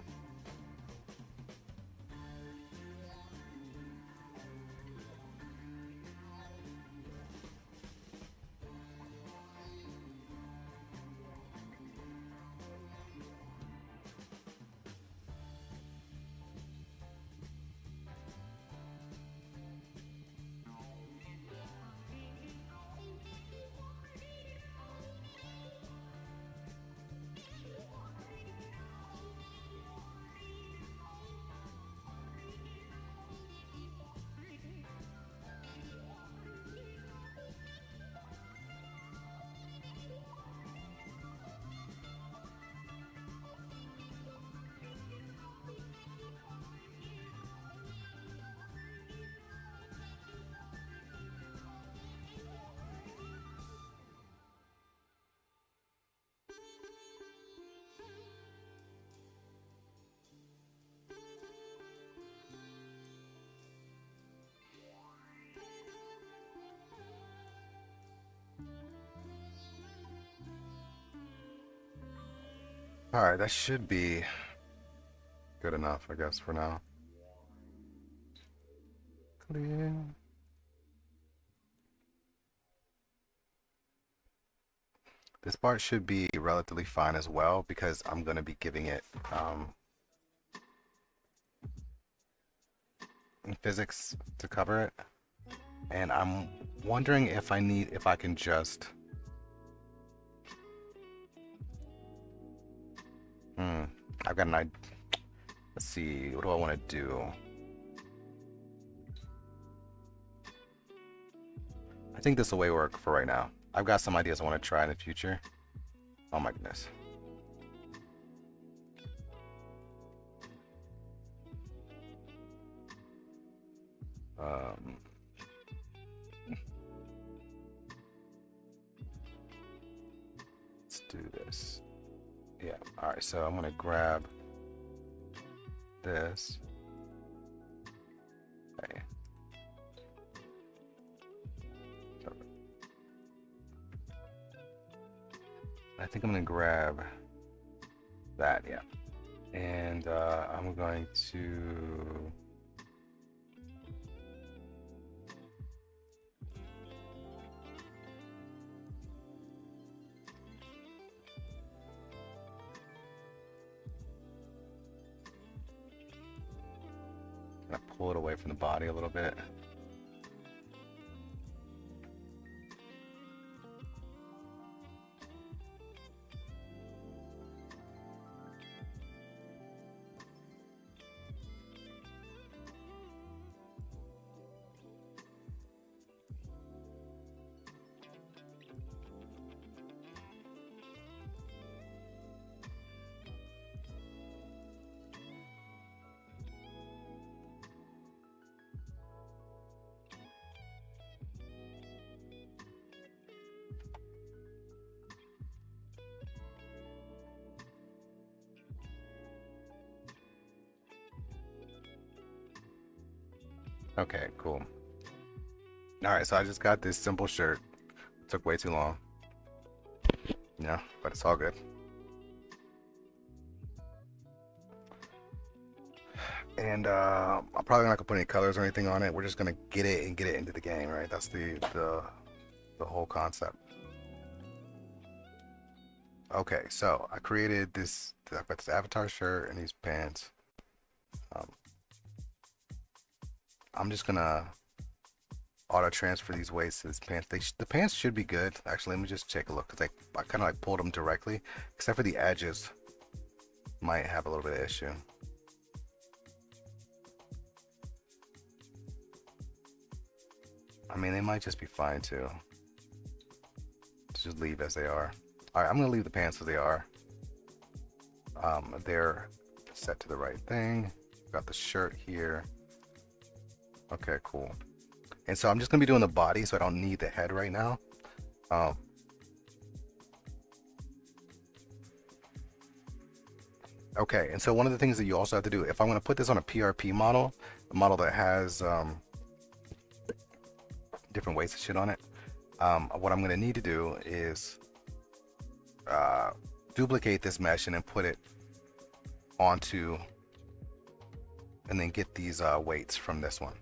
Alright, that should be good enough, I guess, for now. Clear. This part should be relatively fine as well because I'm going to be giving it physics to cover it. And I'm wondering if I can just I've got an idea. Let's see, what do I want to do? I think this will work for right now. I've got some ideas I want to try in the future. Oh my goodness. Let's do this. Yeah, alright, so I'm gonna grab this. Okay. I think I'm gonna grab that, yeah. And I'm going to pull it away from the body a little bit. Okay, cool. Alright, so I just got this simple shirt. Took way too long. Yeah, but it's all good. And I'm probably not gonna put any colors or anything on it. We're just gonna get it into the game, right? That's the whole concept. Okay, so I created this. I've got this avatar shirt and these pants. I'm just gonna auto transfer these weights to this pants. The pants should be good. Actually, let me just take a look because I kind of like pulled them directly, except for the edges. Might have a little bit of issue. I mean, they might just be fine too. Just leave as they are. All right, I'm gonna leave the pants as they are. They're set to the right thing. Got the shirt here. Okay, cool. And so I'm just gonna be doing the body, so I don't need the head right now. Okay, and so one of the things that you also have to do, if I'm gonna put this on a PRP model, a model that has different weights and shit on it, what I'm gonna need to do is duplicate this mesh and then put it onto, and then get these weights from this one.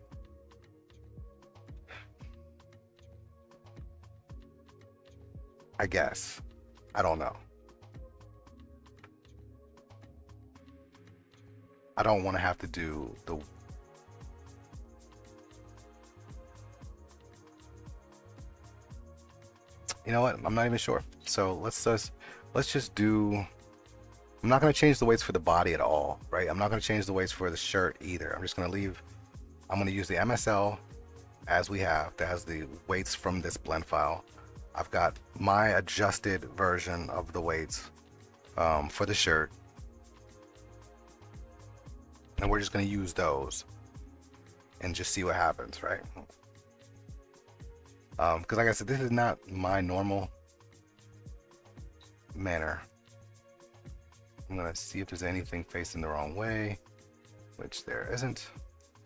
I guess. I don't know. I don't want to have to do the... You know what? I'm not even sure. So let's just do... I'm not going to change the weights for the body at all, right? I'm not going to change the weights for the shirt either. I'm just going to leave... I'm going to use the MSL as we have, that has the weights from this blend file. I've got my adjusted version of the weights for the shirt. And we're just going to use those and just see what happens, right? Because like I said, this is not my normal manner. I'm going to see if there's anything facing the wrong way, which there isn't.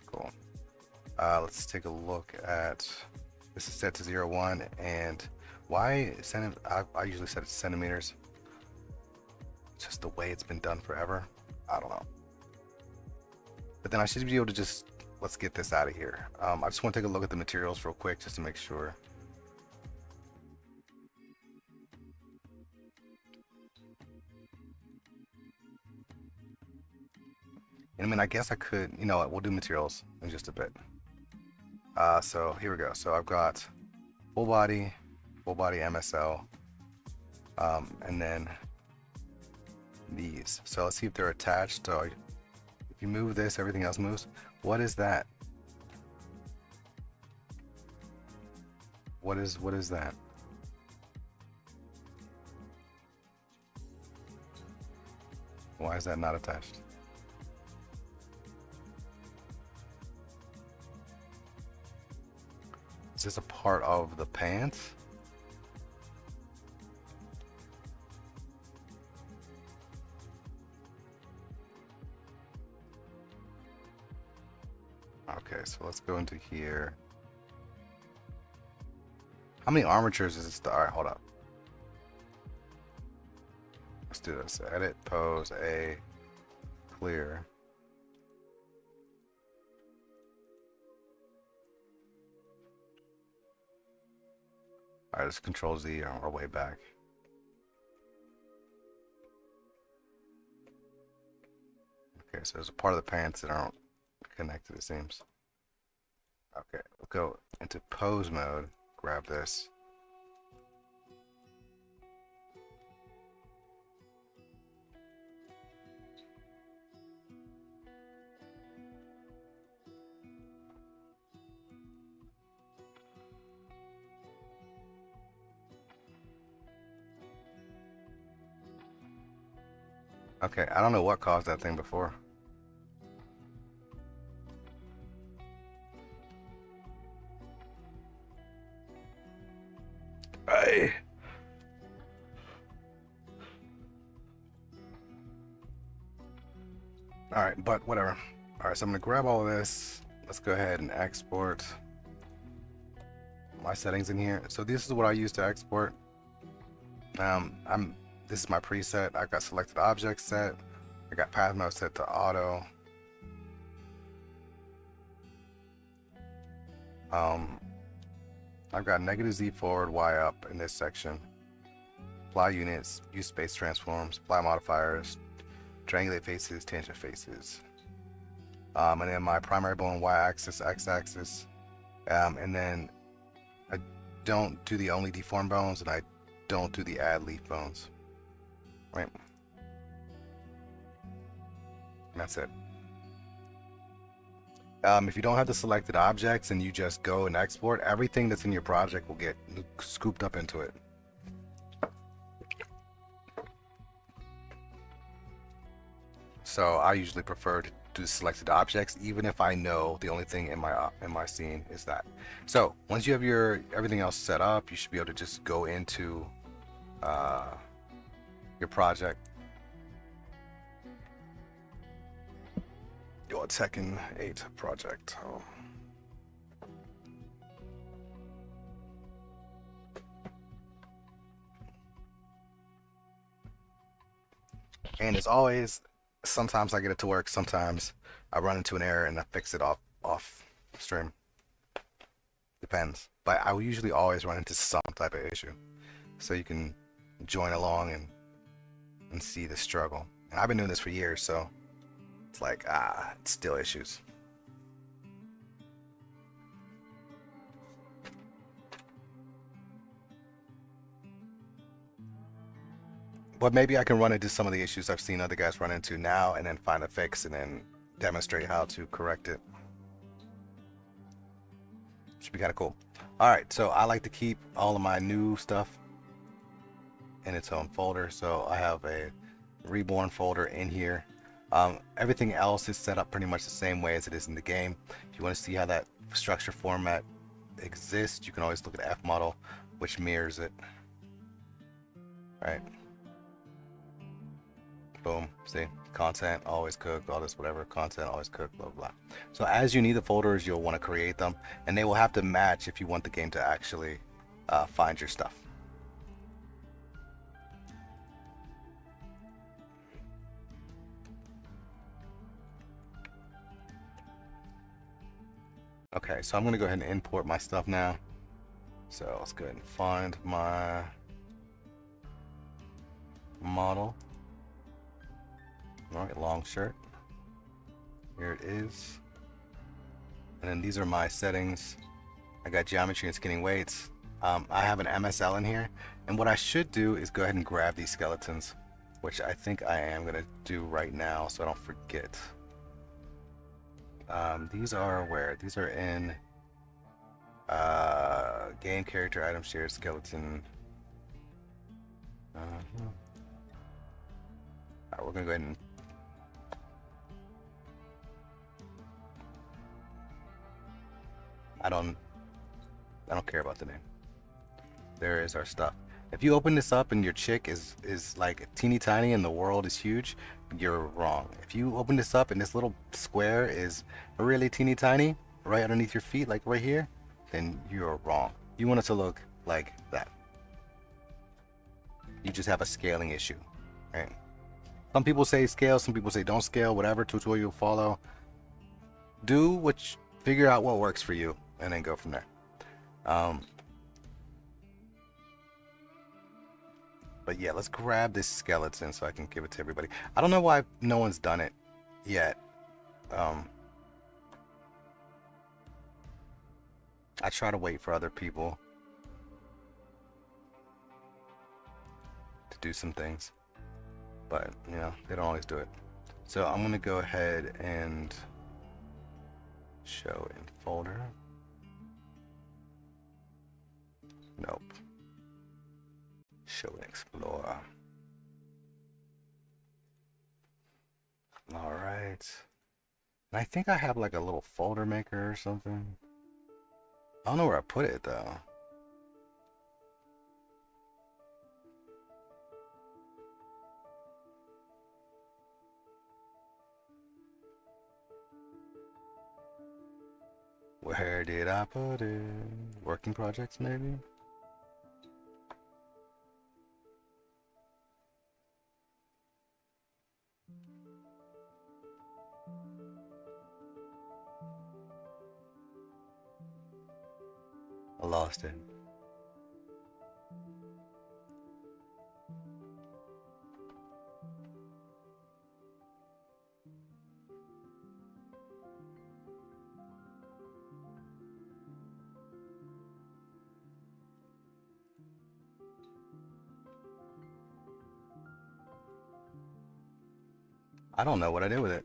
Cool. Let's take a look at, this is set to 0.1, and why I usually set it to centimeters. It's just the way it's been done forever. I don't know. But then I should be able to just, let's get this out of here. I just want to take a look at the materials real quick just to make sure. And I mean, I guess I could, you know what, we'll do materials in just a bit. So here we go. So I've got full body MSL, and then these. So let's see if they're attached. So if you move this, everything else moves. What is that? What is that? Why is that not attached? Is this a part of the pants? Okay, so let's go into here. How many armatures is this? All right, hold up. Let's do this. Edit, pose, A, clear. All right, let's Control Z on our way back. Okay, so there's a part of the pants that aren't connected, it seems. Okay, we'll go into pose mode, grab this. Okay, I don't know what caused that thing before. Hey. All right, but whatever. All right, so I'm gonna grab all of this. Let's go ahead and export my settings in here. So this is what I use to export. This is my preset. I've got selected objects set. I got path mode set to auto. I've got negative Z forward, Y up in this section. Apply units, use space transforms, apply modifiers, triangulate faces, tangent faces. And then my primary bone Y axis, X axis. And then I don't do the only deform bones, and I don't do the add leaf bones. Right. And that's it. If you don't have the selected objects and you just go and export, everything that's in your project will get scooped up into it. So I usually prefer to do selected objects, even if I know the only thing in my scene is that. So once you have your everything else set up, you should be able to just go into uh, your project. Your Tekken 8 project. Oh. And as always, sometimes I get it to work, sometimes I run into an error and I fix it off stream. Depends. But I will usually always run into some type of issue. So you can join along and see the struggle. And I've been doing this for years, so it's like, it's still issues. But maybe I can run into some of the issues I've seen other guys run into now and then find a fix and then demonstrate how to correct it. Should be kind of cool. Alright, so I like to keep all of my new stuff in its own folder. So I have a Reborn folder in here. Everything else is set up pretty much the same way as it is in the game. If you want to see how that structure format exists, you can always look at F model, which mirrors it. Right. Boom. See, content always cooked, all this whatever, content always cooked, blah blah. So as you need the folders, you'll want to create them, and they will have to match if you want the game to actually find your stuff. Okay, so I'm gonna go ahead and import my stuff now. So let's go ahead and find my model. All right, long shirt. Here it is. And then these are my settings. I got geometry and skinning weights. I have an MSL in here. And what I should do is go ahead and grab these skeletons, which I think I am gonna do right now so I don't forget. These are where? These are in game character item shared skeleton. Alright, we're gonna go ahead and I don't care about the name. There is our stuff. If you open this up and your chick is like teeny tiny and the world is huge, you're wrong. If you open this up and this little square is really teeny tiny, right underneath your feet, like right here, then you're wrong. You want it to look like that. You just have a scaling issue, right? Some people say scale, some people say don't scale, whatever tutorial you follow. Do figure out what works for you and then go from there. But yeah, let's grab this skeleton so I can give it to everybody. I don't know why no one's done it yet. I try to wait for other people to do some things, but you know, they don't always do it. So I'm gonna go ahead and show in folder. Nope. Show and explore. All right. And I think I have like a little folder maker or something. I don't know where I put it though. Where did I put it? Working projects maybe? I lost it. I don't know what I did with it.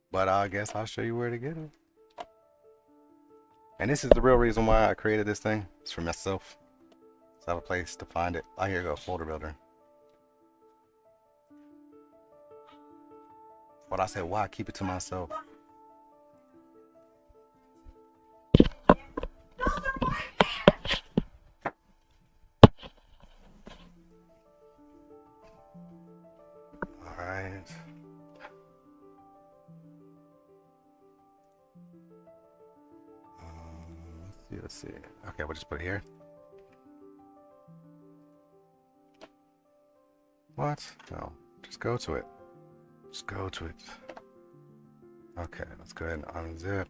But I guess I'll show you where to get it. And this is the real reason why I created this thing. It's for myself. I have a place to find it. Oh, here you go, folder builder. What I said, why keep it to myself? Alright. Let's see. Okay, we'll just put it here. What? No, just go to it. Just go to it. Okay, let's go ahead and unzip.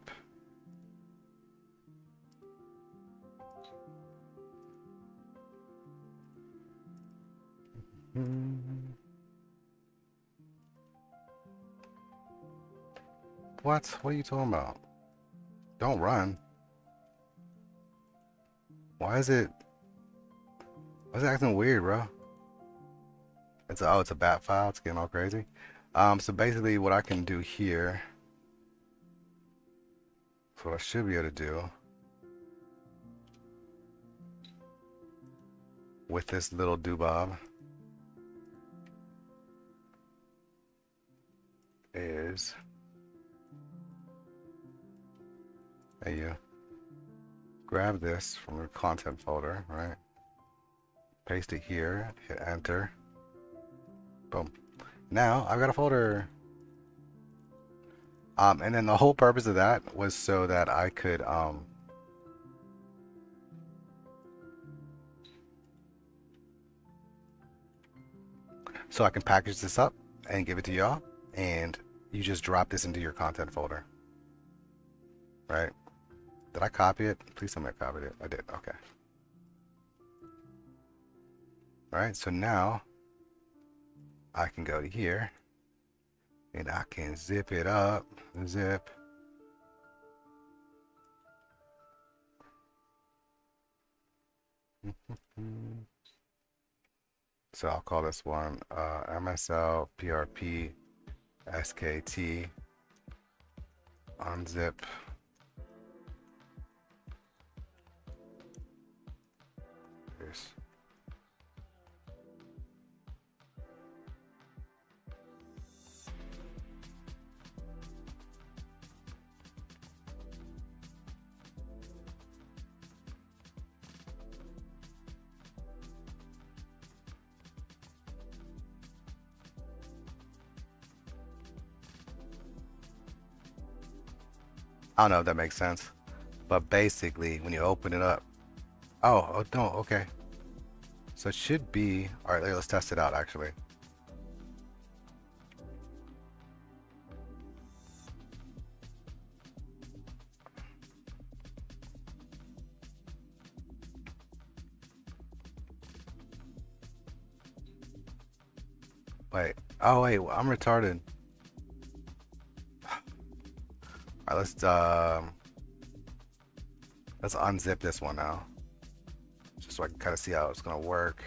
What? What are you talking about? Don't run. Why is it acting weird, bro? It's a bat file. It's getting all crazy. So basically, what I can do here. So what I should be able to do with this little doobob is, there you grab this from your content folder, right? Paste it here, hit enter. Boom. Now I've got a folder. And then the whole purpose of that was so that I could so I can package this up and give it to y'all, and you just drop this into your content folder. Right? Did I copy it? Please tell me I copied it. I did. Okay. Alright, so now I can go to here and I can zip it up. Zip. So I'll call this one MSL PRP SKT unzip. Here's I don't know if that makes sense, but basically when you open it up, oh no, okay, so it should be, all right, let's test it out actually. Wait, oh wait, I'm retarded. All right, let's unzip this one now, just so I can kind of see how it's gonna work.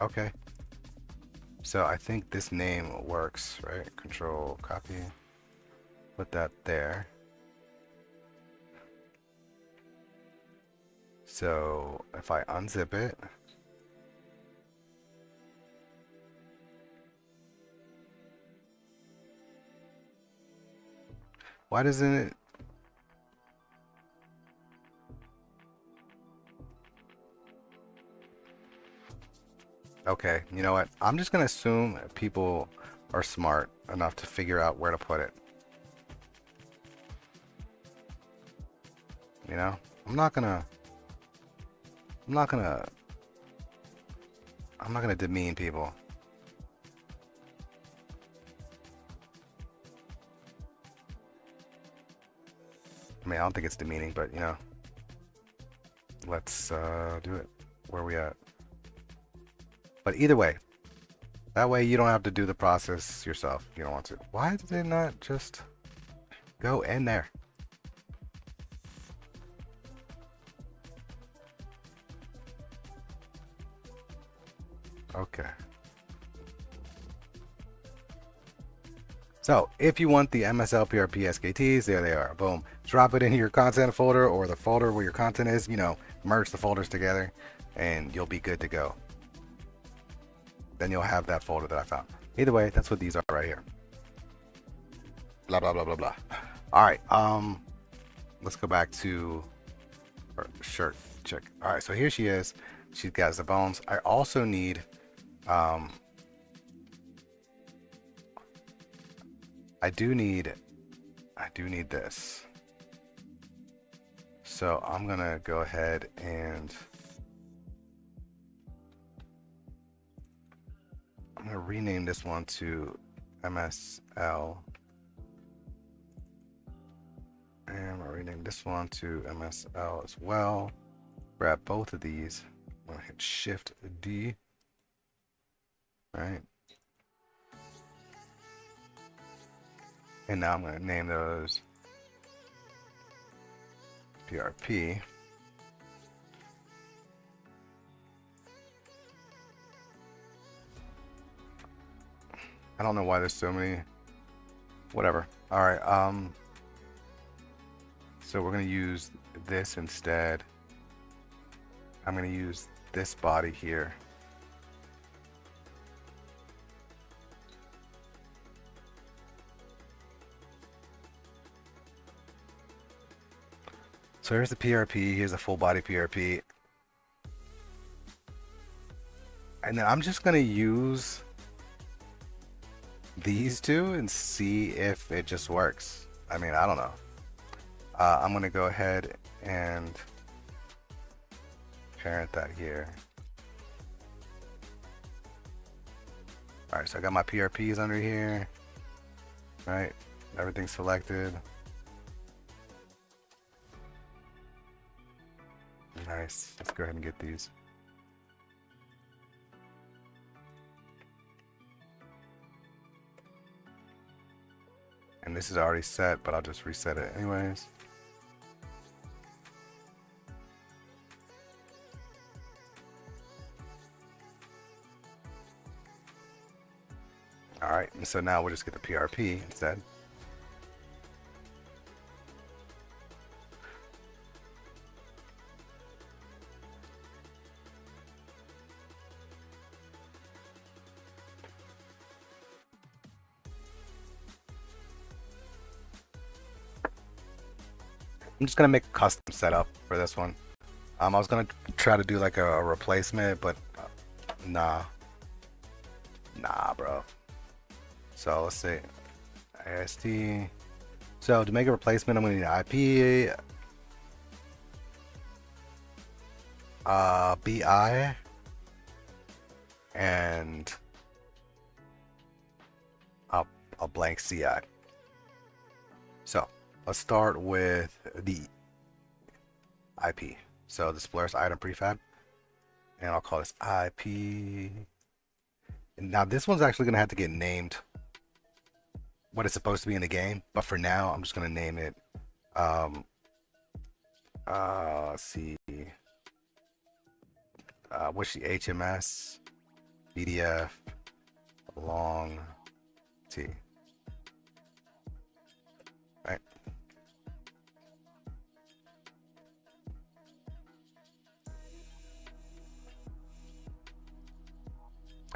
Okay, so I think this name works, right? Control copy, put that there. So if I unzip it, why doesn't it? Okay, you know what? I'm just gonna assume people are smart enough to figure out where to put it. You know, I'm not gonna demean people. I mean, I don't think it's demeaning, but you know, let's do it. Where are we at? But either way, that way you don't have to do the process yourself if you don't want to. Why did they not just go in there? Okay. So if you want the MSL PRP SKTs, there they are. Boom. Drop it into your content folder or the folder where your content is. You know, merge the folders together and you'll be good to go. Then you'll have that folder that I found. Either way, that's what these are right here. Blah, blah, blah, blah, blah. All right. Let's go back to her shirt chick. All right. So here she is. She's got the bones. I also need, I do need this. So I'm gonna go ahead and I'm gonna rename this one to MSL. And I'm gonna rename this one to MSL as well. Grab both of these. I'm gonna hit Shift D. Right. And now I'm going to name those PRP. I don't know why there's so many. Whatever. All right. So we're going to use this instead. I'm going to use this body here. So here's the PRP, here's a full body PRP. And then I'm just gonna use these two and see if it just works. I mean, I don't know. I'm gonna go ahead and parent that here. All right, so I got my PRPs under here, right? Everything's selected. Nice. Let's go ahead and get these. And this is already set, but I'll just reset it anyways. All right, and so now we'll just get the PRP instead. I'm just gonna make a custom setup for this one. I was gonna try to do like a replacement, but nah, bro. So let's see, AST. So to make a replacement, I'm gonna need IP, BI, and a blank CI. So let's start with the IP. So the Polaris item prefab, and I'll call this IP. And now this one's actually gonna have to get named what it's supposed to be in the game, but for now I'm just gonna name it let's see, what's the HMS BDF long T, right?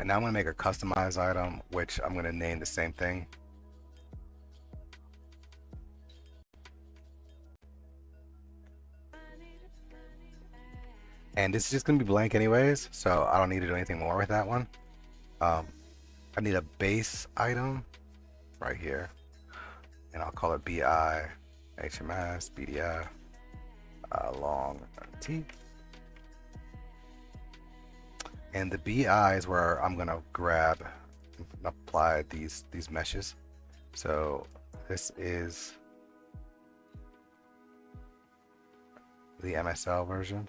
And now I'm gonna make a customized item, which I'm gonna name the same thing. And this is just gonna be blank anyways, so I don't need to do anything more with that one. I need a base item right here, and I'll call it BI HMS BDF long T. And the BI is where I'm gonna grab and apply these meshes. So this is the MSL version.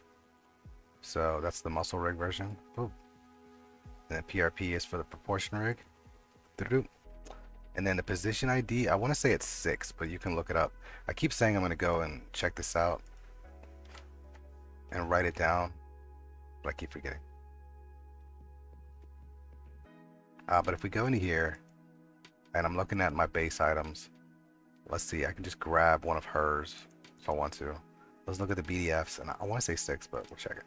So that's the muscle rig version. Boop. And then PRP is for the proportion rig. And then the position ID, I want to say it's 6, but you can look it up. I keep saying I'm going to go and check this out and write it down, but I keep forgetting. But if we go into here, and I'm looking at my base items. Let's see, I can just grab one of hers if I want to. Let's look at the BDFs, and I want to say 6, but we'll check it.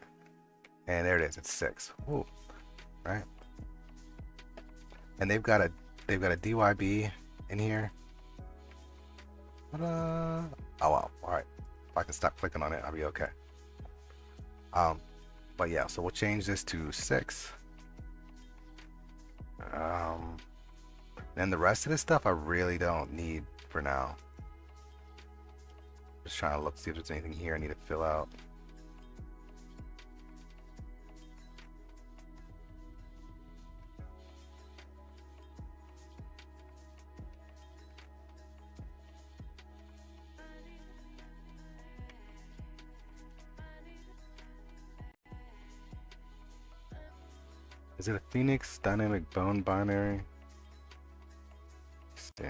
And there it is, it's 6. Ooh, right? And they've got a DYB in here. Oh wow, alright. If I can stop clicking on it, I'll be okay. But yeah, so we'll change this to 6. Then the rest of this stuff I really don't need for now. Just trying to look, see if there's anything here I need to fill out. Is it a Phoenix dynamic bone binary? Let's see.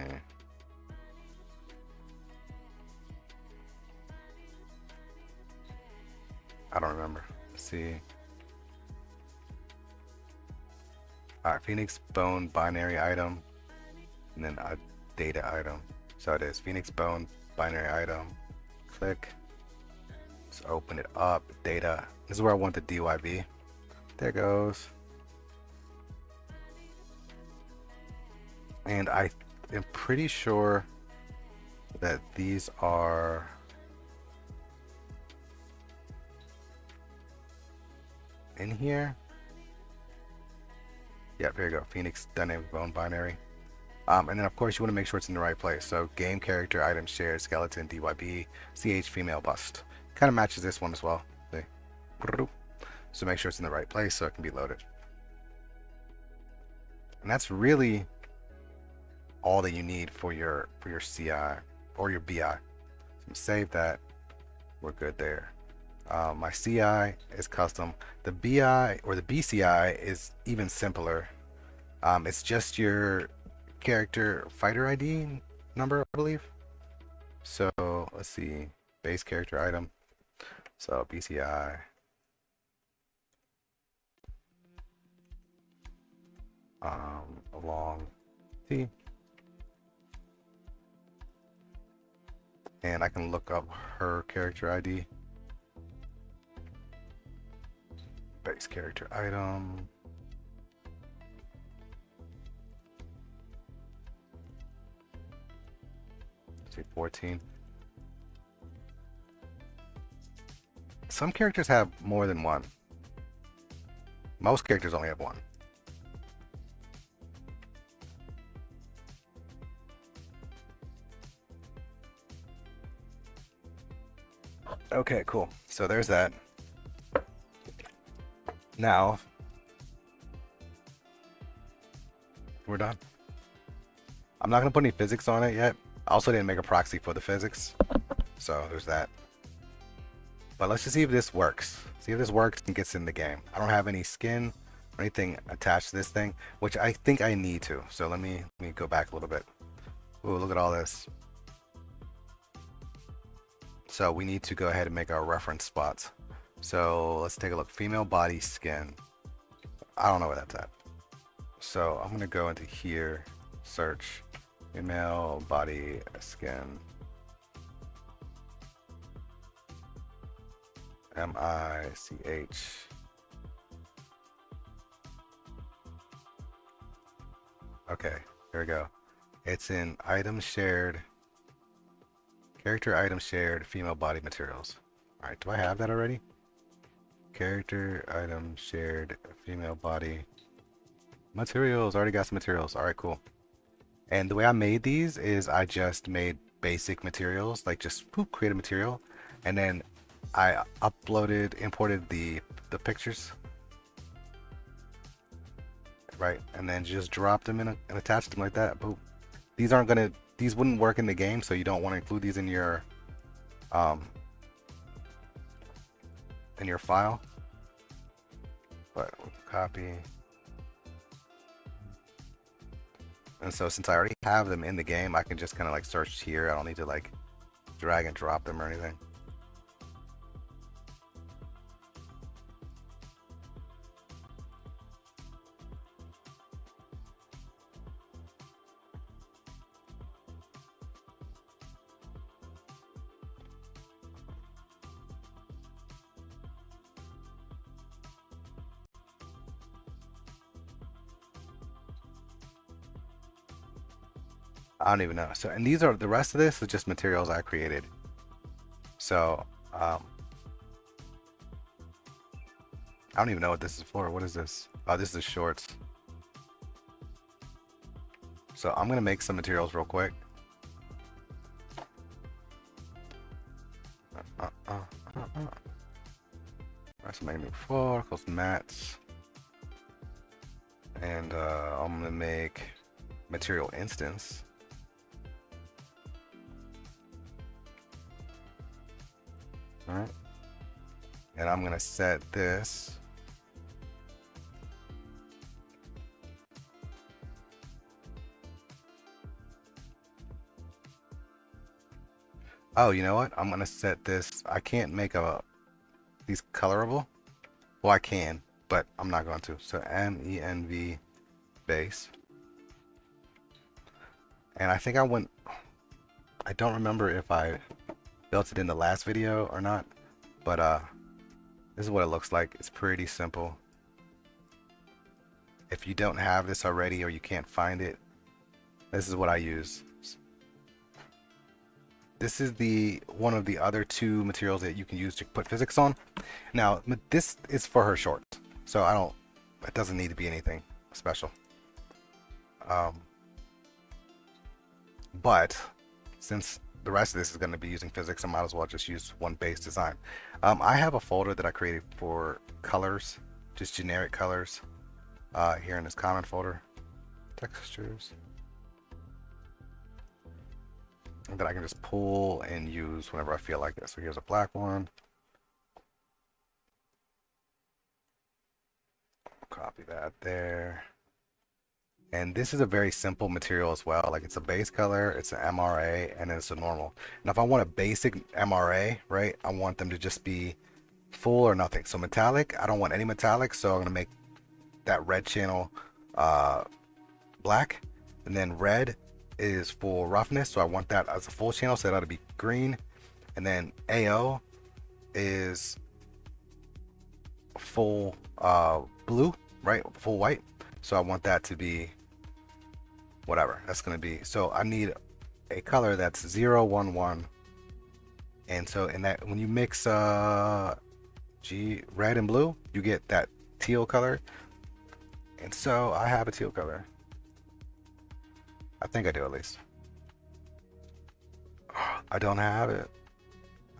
I don't remember. Let's see. Alright, Phoenix bone binary item, and then a data item. So it is Phoenix bone binary item. Click. Let's open it up. Data. This is where I want the DYB. There it goes. And I am pretty sure that these are in here. Yeah, there you go. Phoenix dynamic bone binary. And then of course you want to make sure it's in the right place. So game character item shared skeleton DYB CH female bust. Kind of matches this one as well. See? So make sure it's in the right place so it can be loaded. And that's really all that you need for your CI or your BI. So save that. We're good there. My CI is custom. The BI or the BCI is even simpler. It's just your character fighter ID number, I believe. So let's see, base character item. So BCI. Along T. And I can look up her character ID. Base character item. Let's see, 14. Some characters have more than one. Most characters only have one. Okay, cool. So there's that. Now, we're done. I'm not going to put any physics on it yet. I also didn't make a proxy for the physics. So there's that. But let's just see if this works. See if this works and gets in the game. I don't have any skin or anything attached to this thing, which I think I need to. So let me go back a little bit. Ooh, look at all this. So we need to go ahead and make our reference spots. So let's take a look. Female body skin. I don't know where that's at. So I'm going to go into here, search female body skin. MICH. Okay, here we go. It's in item shared. Character item shared female body materials. Alright, do I have that already? Character item shared female body materials. Already got some materials. Alright, cool. And the way I made these is I just made basic materials, like just poop, create a material, and then I imported the pictures, right, and then just dropped them in and attached them like that. Boom. These wouldn't work in the game, so you don't want to include these in your file. But we'll copy. And so since I already have them in the game, I can just kind of like search here. I don't need to like drag and drop them or anything. I don't even know. So, and these are the rest of this is just materials I created. So, I don't even know what this is for. What is this? Oh, this is shorts. So I'm gonna make some materials real quick. That's making new floor, close mats, and I'm gonna make material instance. All right, and I'm gonna set this. Oh, you know what? I'm gonna set this. I can't make these colorable. Well, I can, but I'm not going to. So MENV base. And I think I don't remember if I built it in the last video or not, but this is what it looks like. It's pretty simple. If you don't have this already or you can't find it, this is what I use. This is one of the other two materials that you can use to put physics on. Now, this is for her shorts, so it doesn't need to be anything special. But since the rest of this is going to be using physics, I might as well just use one base design. I have a folder that I created for colors, just generic colors, here in this comment folder, textures, that I can just pull and use whenever I feel like it. So here's a black one. Copy that there. And this is a very simple material as well. Like, it's a base color, it's an MRA, and then it's a normal. Now if I want a basic MRA, right, I want them to just be full or nothing. So metallic, I don't want any metallic, so I'm gonna make that red channel black, and then red is for roughness, so I want that as a full channel, so that ought to be green. And then AO is full blue, right, full white, so I want that to be whatever that's going to be. So I need a color that's 0, 1, 1, and so in that, when you mix red and blue, you get that teal color. And so I have a teal color. I think I do, at least. I don't have it.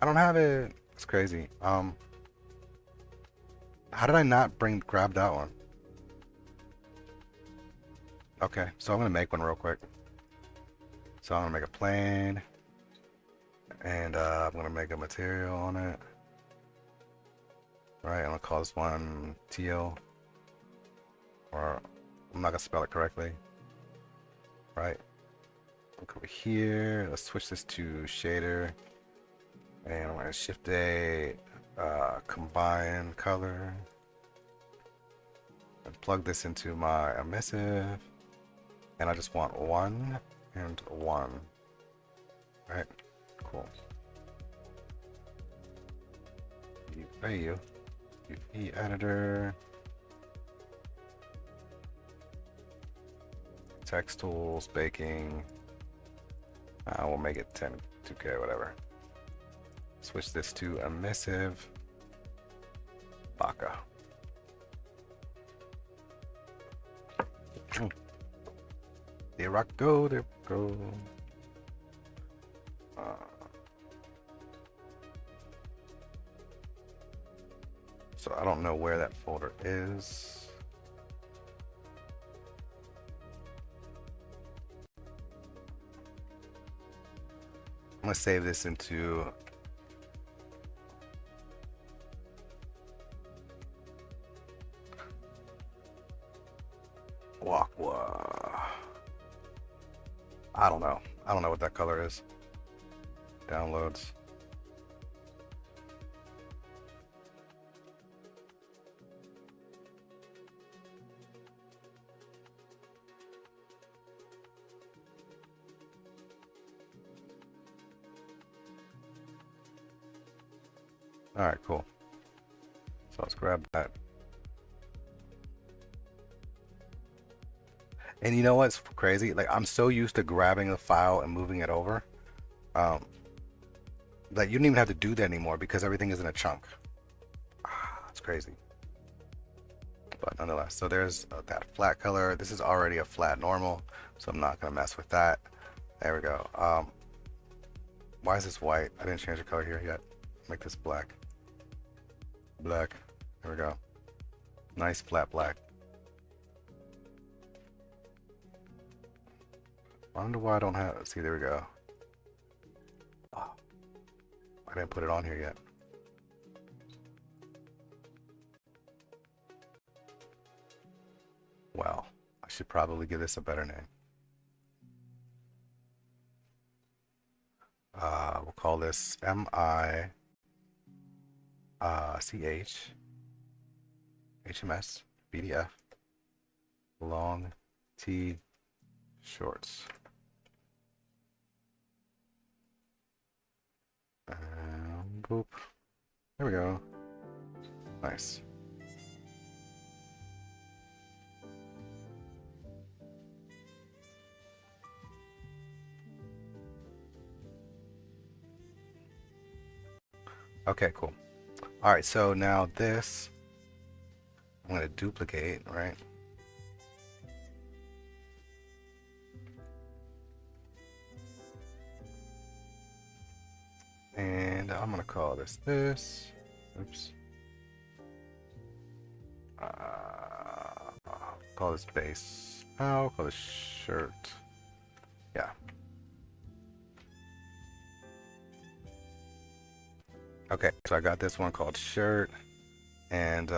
I don't have it. It's crazy. How did I not grab that one? Okay, so I'm gonna make one real quick. So I'm gonna make a plane, and I'm gonna make a material on it. All right, I'm gonna call this one teal, or I'm not gonna spell it correctly. Right, look over here, let's switch this to shader, and I'm going to shift A, combine color, and plug this into my emissive, and I just want 1 and 1. Alright, cool. UV editor, text tools, baking. We'll make it 2K, whatever. Switch this to emissive. Baka. There I go, there we go. So I don't know where that folder is. I'm gonna save this into Wakwa. I don't know. I don't know what that color is. Downloads. All right, cool. So let's grab that. And you know what's crazy? Like I'm so used to grabbing the file and moving it over, um, that you don't even have to do that anymore because everything is in a chunk. That's crazy. But nonetheless, so there's that flat color. This is already a flat normal, so I'm not gonna mess with that. There we go. Why is this white? I didn't change the color here yet. Make this black. Black. There we go. Nice flat black. I wonder why I don't have. See, there we go. Oh, I didn't put it on here yet. Well, I should probably give this a better name. We'll call this MICH HMS BDF long T shorts. Boop. There we go. Nice. Okay, cool. All right, so now this, I'm going to duplicate, right? And I'm going to call this this. Oops. Call this base. I'll call this shirt. Yeah. Okay, so I got this one called shirt, and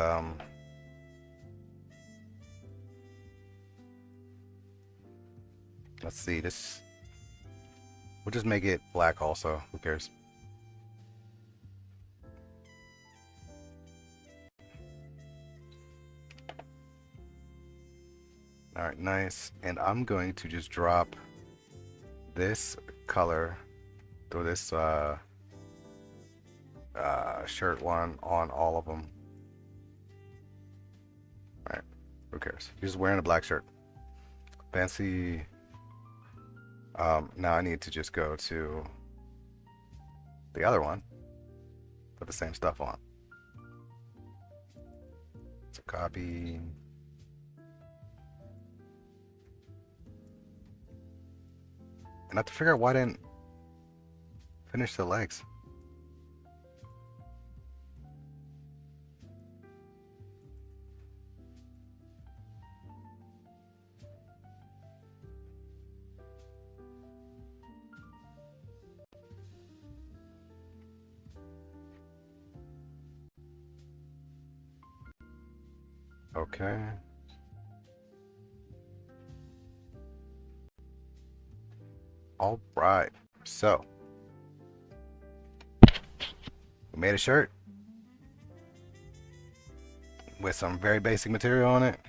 let's see, this, we'll just make it black also, who cares? All right, nice. And I'm going to just drop this color through this shirt one on all of them. All right, who cares? You're just wearing a black shirt. Fancy. Now I need to just go to the other one, put the same stuff on. So copy. And I have to figure out why I didn't finish the legs. Okay. All right. So we made a shirt with some very basic material on it.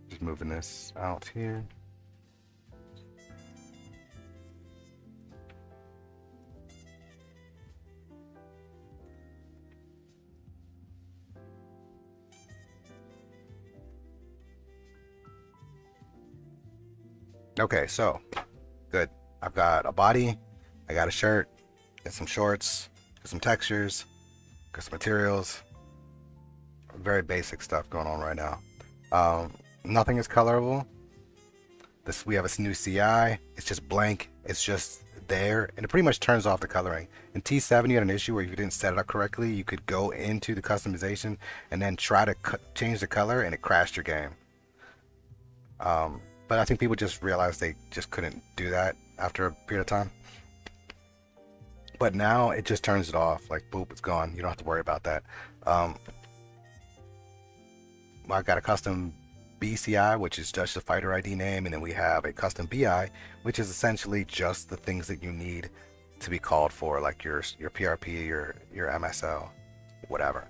Just moving this out here. Okay, so good. I've got a body, I got a shirt, got some shorts, got some textures, got some materials. Very basic stuff going on right now. Nothing is colorable. This, we have a new CI. It's just blank. It's just there, and it pretty much turns off the coloring. In T7, you had an issue where if you didn't set it up correctly, you could go into the customization and then try to change the color, and it crashed your game. But I think people just realized they just couldn't do that after a period of time. But now it just turns it off. Like, boop, it's gone. You don't have to worry about that. I've got a custom BCI, which is just the fighter ID name, and then we have a custom BI, which is essentially just the things that you need to be called for, like your PRP, your MSL, whatever.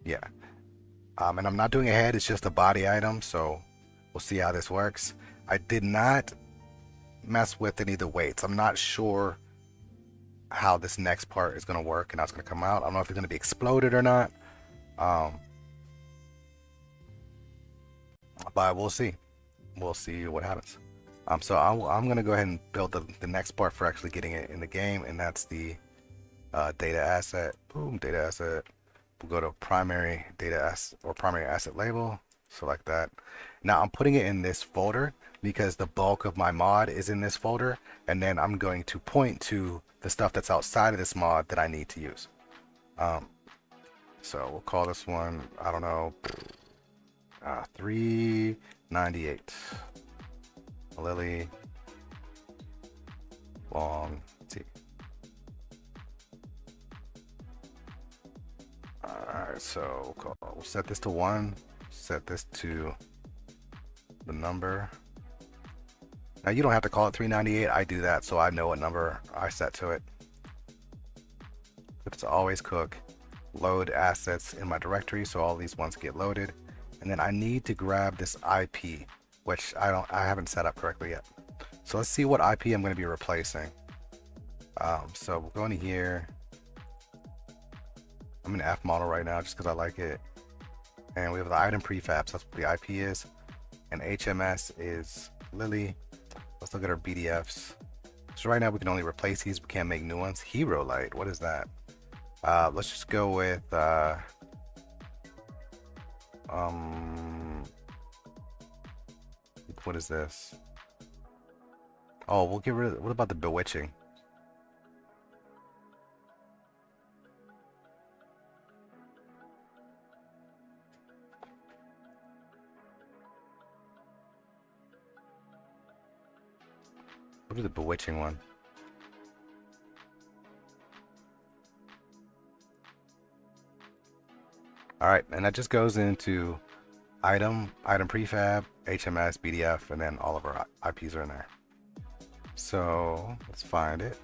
Yeah. And I'm not doing a head, it's just a body item, so we'll see how this works. I did not mess with any of the weights. I'm not sure how this next part is going to work and how it's going to come out. I don't know if it's going to be exploded or not. But we'll see. We'll see what happens. So I'm going to go ahead and build the next part for actually getting it in the game, and that's the data asset. Boom, data asset. We'll go to primary data asset or primary asset label. Select that. Now I'm putting it in this folder because the bulk of my mod is in this folder, and then I'm going to point to the stuff that's outside of this mod that I need to use. So we'll call this one, I don't know, 398 Lily long T. Alright, so we'll set this to 1, set this to the number. Now you don't have to call it 398, I do that so I know what number I set to it. It's always cook, load assets in my directory so all these ones get loaded. And then I need to grab this IP, which I haven't set up correctly yet. So let's see what IP I'm going to be replacing. So we'll go into here. I'm in F model right now just because I like it. And we have the item prefabs, that's what the IP is. And HMS is Lily. Let's look at our BDFs. So right now we can only replace these, we can't make new ones. Hero Light, what is that? Let's just go with what is this? Oh, we'll get rid of, what about the Bewitching? What is the Bewitching one? Alright, and that just goes into item prefab, HMS, BDF, and then all of our IPs are in there. So let's find it.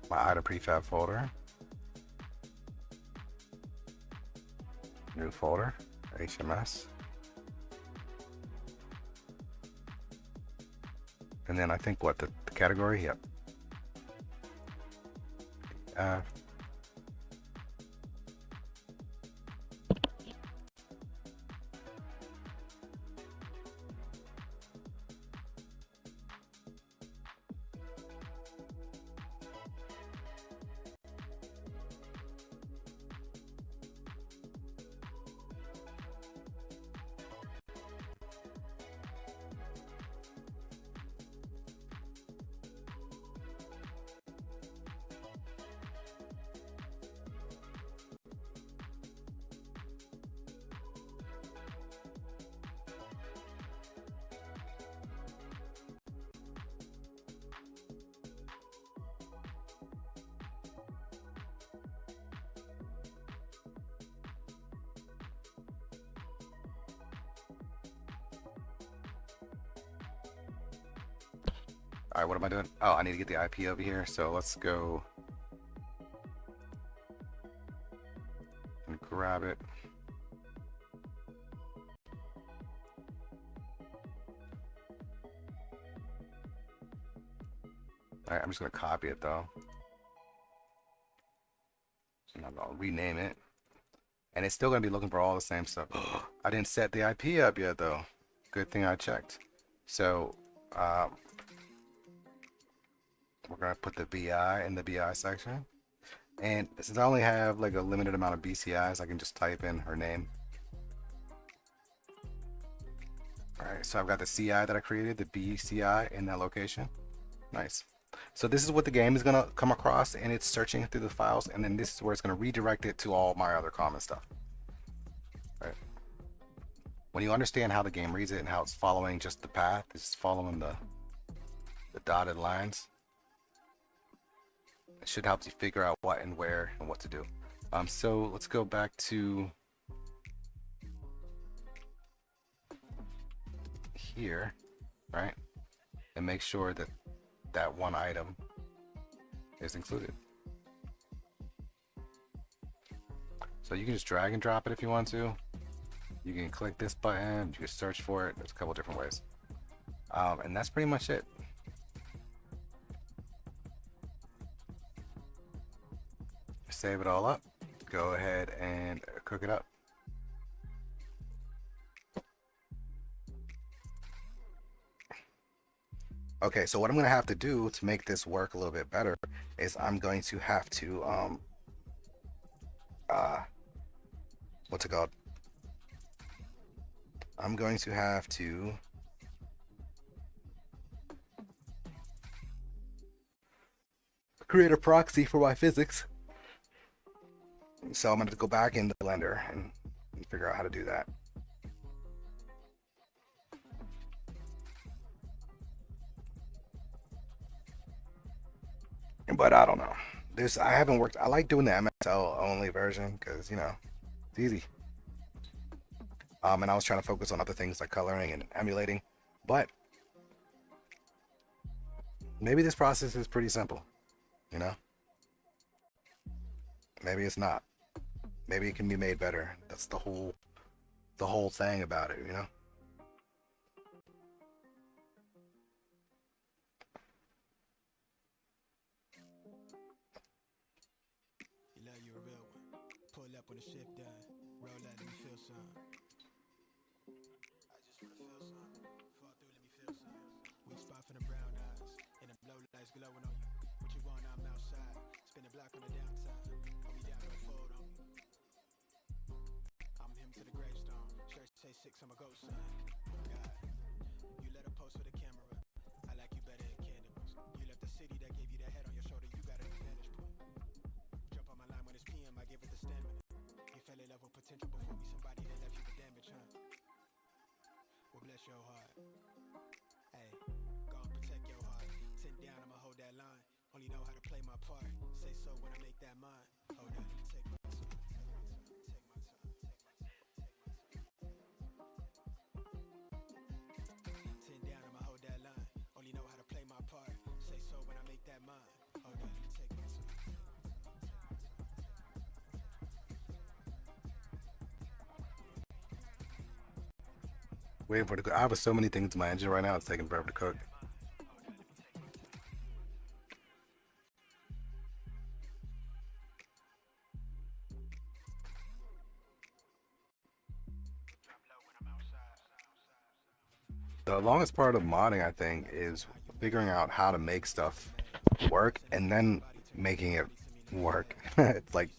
My item prefab folder. New folder, HMS. And then I think what, the category? Yep. Alright, what am I doing? Oh, I need to get the IP over here, so let's go and grab it. Alright, I'm just going to copy it though. And I'm going to rename it. And it's still going to be looking for all the same stuff. I didn't set the IP up yet though. Good thing I checked. So, we're going to put the BI in the BI section. And since I only have like a limited amount of BCIs, I can just type in her name. Alright, so I've got the CI that I created, the BCI in that location. Nice. So this is what the game is going to come across, and it's searching through the files, and then this is where it's going to redirect it to all my other common stuff. Right. When you understand how the game reads it and how it's following just the path, it's following the dotted lines. It should help you figure out what and where and what to do. So let's go back to here, right? And make sure that that one item is included. So you can just drag and drop it if you want to. You can click this button, you can search for it. There's a couple different ways. And that's pretty much it. Save it all up. Go ahead and cook it up. Okay, so what I'm gonna have to do to make this work a little bit better is I'm going to have to what's it called? I'm going to have to create a proxy for my physics. So I'm gonna go back into Blender and figure out how to do that. But I don't know. I haven't worked. I like doing the MSL only version because, you know, it's easy. And I was trying to focus on other things like coloring and emulating, but maybe this process is pretty simple, you know? Maybe it's not. Maybe it can be made better. That's the whole thing about it, you know? You love you a real one. Pull up when the shift done. Roll out, let me feel some. I just wanna feel some. Fall through, let me feel some. Weak spot for the brown eyes. And the low lights glowing on you. What you want, I'm outside. Spin the block on the downside. Hold me down, don't fold on me. I'm him to the gravestone. Church say 6, I'm a ghost son. God, you let her post for the camera. I like you better than candles. You left the city that gave you that head on your shoulder. You got an advantage point. Jump on my line when it's PM, I give it the stamina. You fell in love with potential before me, somebody that left you with damage, huh? Well, bless your heart. Hey, go and protect your heart. 10 down, I'ma hold that line. Only know how to play my part. Say so when I make that mine. Hold on, let me take my time. Waiting for it to cook. I have so many things in my engine right now. It's taking forever to cook. The longest part of modding, I think, is figuring out how to make stuff work and then making it work. It's like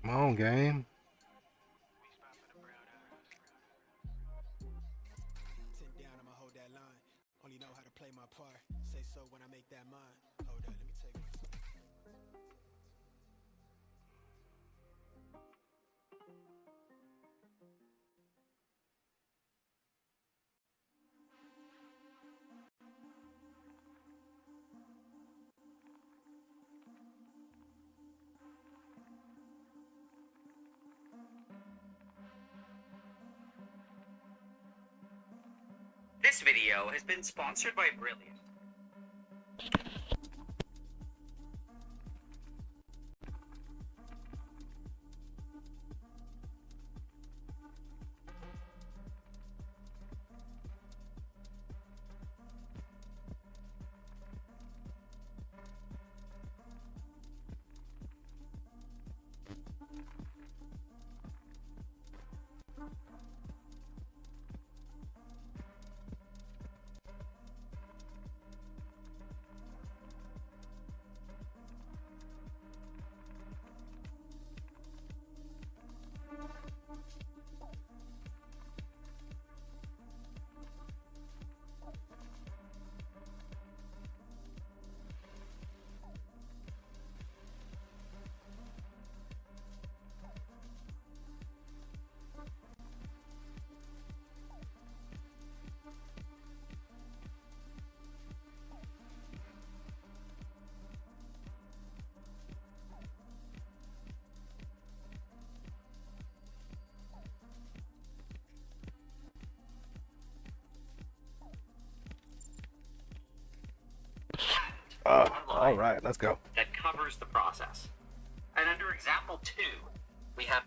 come on, game. Only know how to play my part. Say so when I make that mine. Hold on, let me take my time. This video has been sponsored by Brilliant. All right, let's go. that covers the process. And under example 2, we have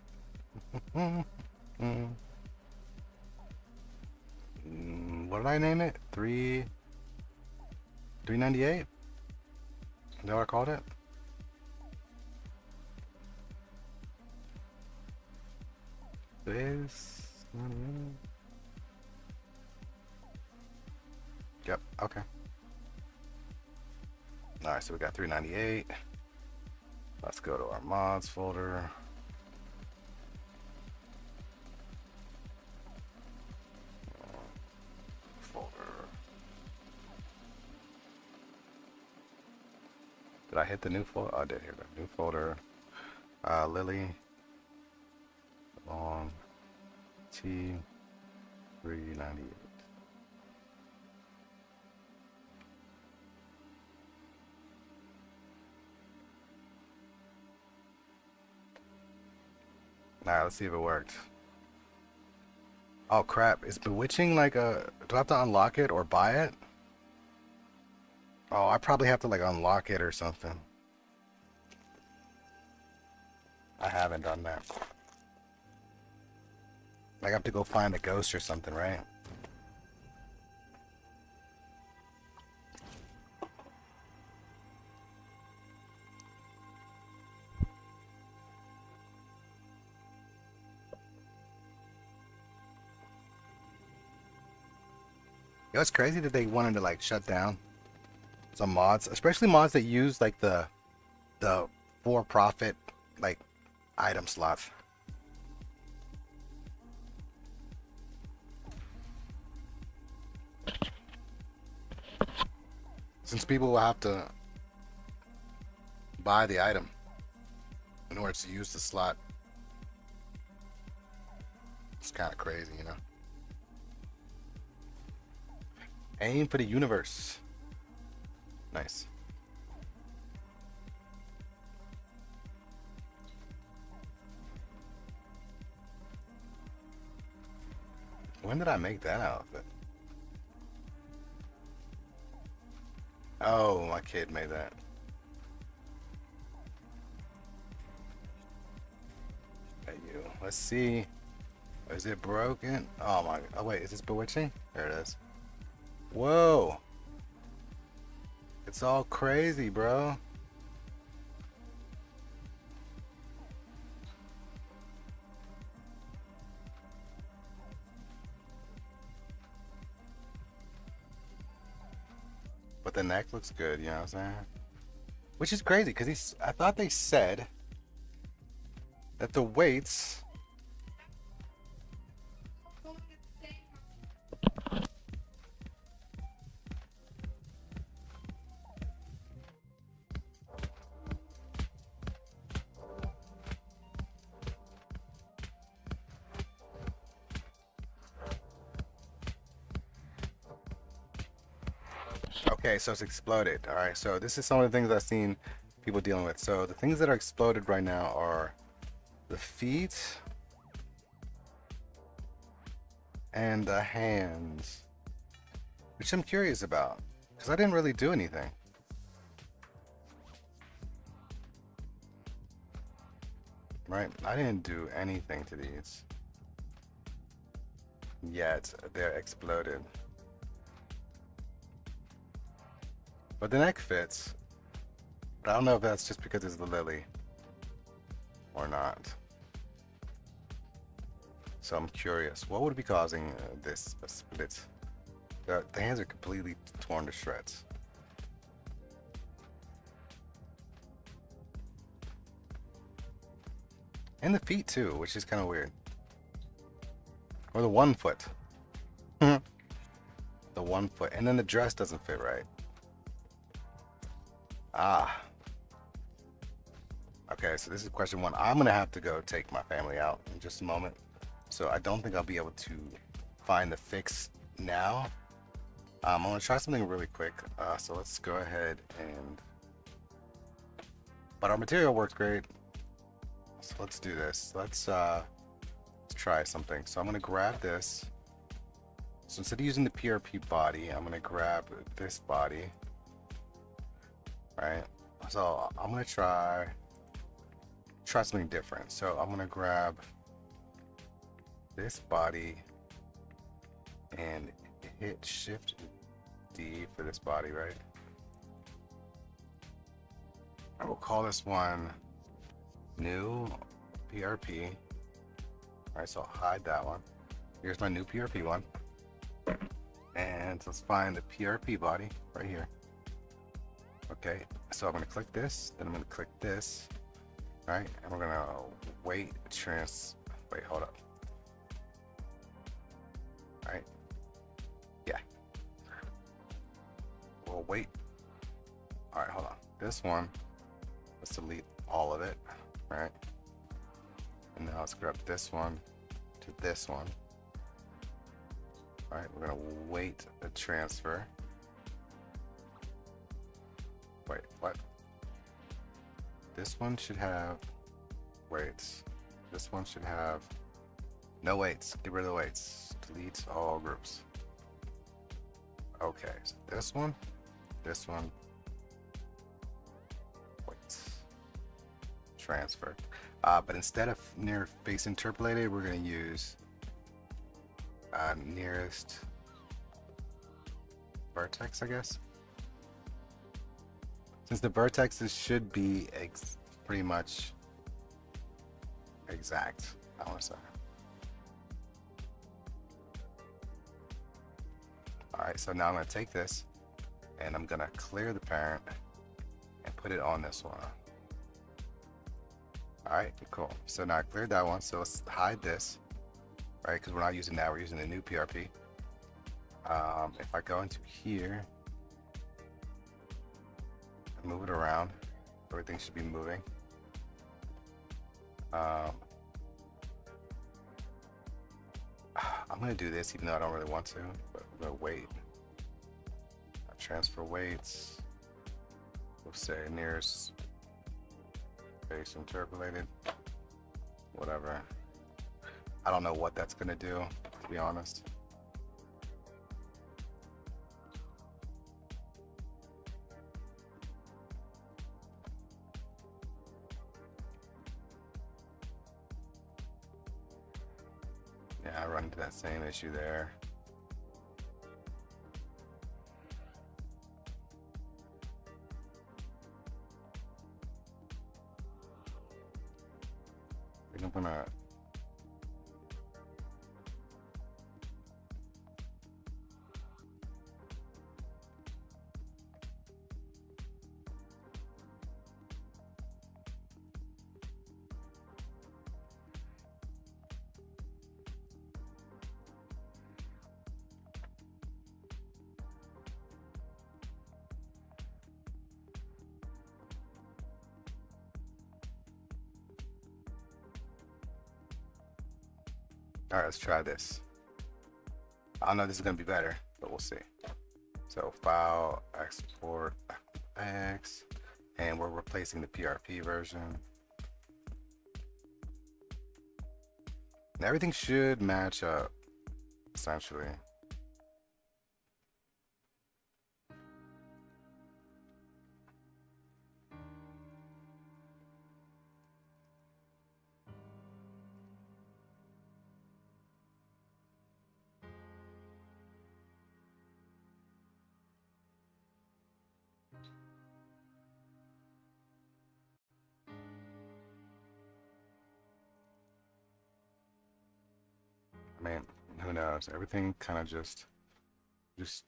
What did I name it? 398? Is that what I called it? This. Yep, okay. Alright, so we got 398. Let's go to our mods folder. Did I hit the new folder? Oh, I did. Here we go. New folder. Lily. Long. T. 398. Alright, let's see if it worked. Oh crap, is Bewitching like a... Do I have to unlock it or buy it? Oh, I probably have to like unlock it or something. I haven't done that. Like I have to go find a ghost or something, right? Yo, it's crazy that they wanted to like shut down some mods, especially mods that use like the for-profit like item slots. Since people will have to buy the item in order to use the slot. It's kind of crazy, you know. Aim for the universe. Nice. When did I make that outfit? Oh, my kid made that. Hey, you. Let's see. Is it broken? Oh my. Oh wait, is this Bewitching? There it is. Whoa. It's all crazy, bro. But the neck looks good, you know what I'm saying? Which is crazy, because I thought they said that the weights... Okay, so it's exploded. All right, so this is some of the things I've seen people dealing with. So the things that are exploded right now are the feet and the hands, which I'm curious about because I didn't really do anything. Right, I didn't do anything to these yet. They're exploded. But the neck fits. But I don't know if that's just because it's the lily or not. So I'm curious. What would be causing this split? The hands are completely torn to shreds. And the feet too, which is kind of weird. Or the 1 foot. The 1 foot. And then the dress doesn't fit right. Ah. Okay, so this is question 1. I'm gonna have to go take my family out in just a moment. So I don't think I'll be able to find the fix now. I'm gonna try something really quick. So let's go ahead and... But our material works great. So let's do this. Let's try something. So I'm gonna grab this. So instead of using the PRP body, I'm gonna grab this body. right? So I'm gonna try something different. So I'm gonna grab this body and hit Shift D for this body, right? I will call this one new PRP. All right, so I'll hide that one. Here's my new PRP one. And let's find the PRP body right here. Okay, so I'm gonna click this, then I'm gonna click this, right? And we're gonna wait, wait, hold up. All right, yeah. We'll wait. All right, hold on. This one, let's delete all of it, right? And now let's grab this one to this one. All right, we're gonna wait the transfer. Wait, what? This one should have weights. This one should have no weights. Get rid of the weights. Delete all groups. Okay, so this one, weights, transfer. But instead of near face interpolated, we're going to use nearest vertex, I guess. Since the vertexes should be pretty much exact, I want to say. All right, so now I'm going to take this and I'm going to clear the parent and put it on this one. All right, cool. So now I cleared that one. So let's hide this, right? Because we're not using that. We're using the new PRP. If I go into here and move it around, everything should be moving. I'm going to do this even though I don't really want to, but I'm going to wait. Transfer weights. We'll say nearest face interpolated. Whatever. I don't know what that's going to do, to be honest. Yeah, I run into that same issue there. I think I'm gonna all right, let's try this. I don't know if this is gonna be better, but we'll see. So file, export, X, and we're replacing the PRP version. And everything should match up, essentially. I mean, who knows? Everything kind of just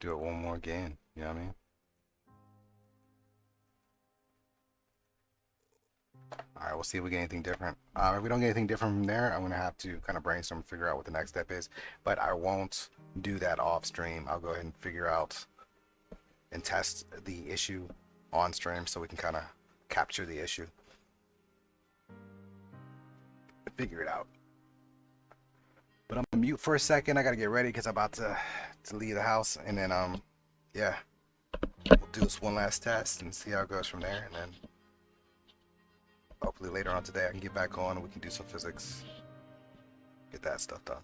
do it one more again. You know what I mean? All right, we'll see if we get anything different. If we don't get anything different from there, I'm gonna have to kind of brainstorm and figure out what the next step is. But I won't do that off stream. I'll go ahead and figure out and test the issue on stream so we can kind of capture the issue, figure it out. But I'm gonna mute for a second. I gotta get ready because I'm about to leave the house, and then yeah, we'll do this one last test and see how it goes from there, and then hopefully later on today I can get back on and we can do some physics, get that stuff done.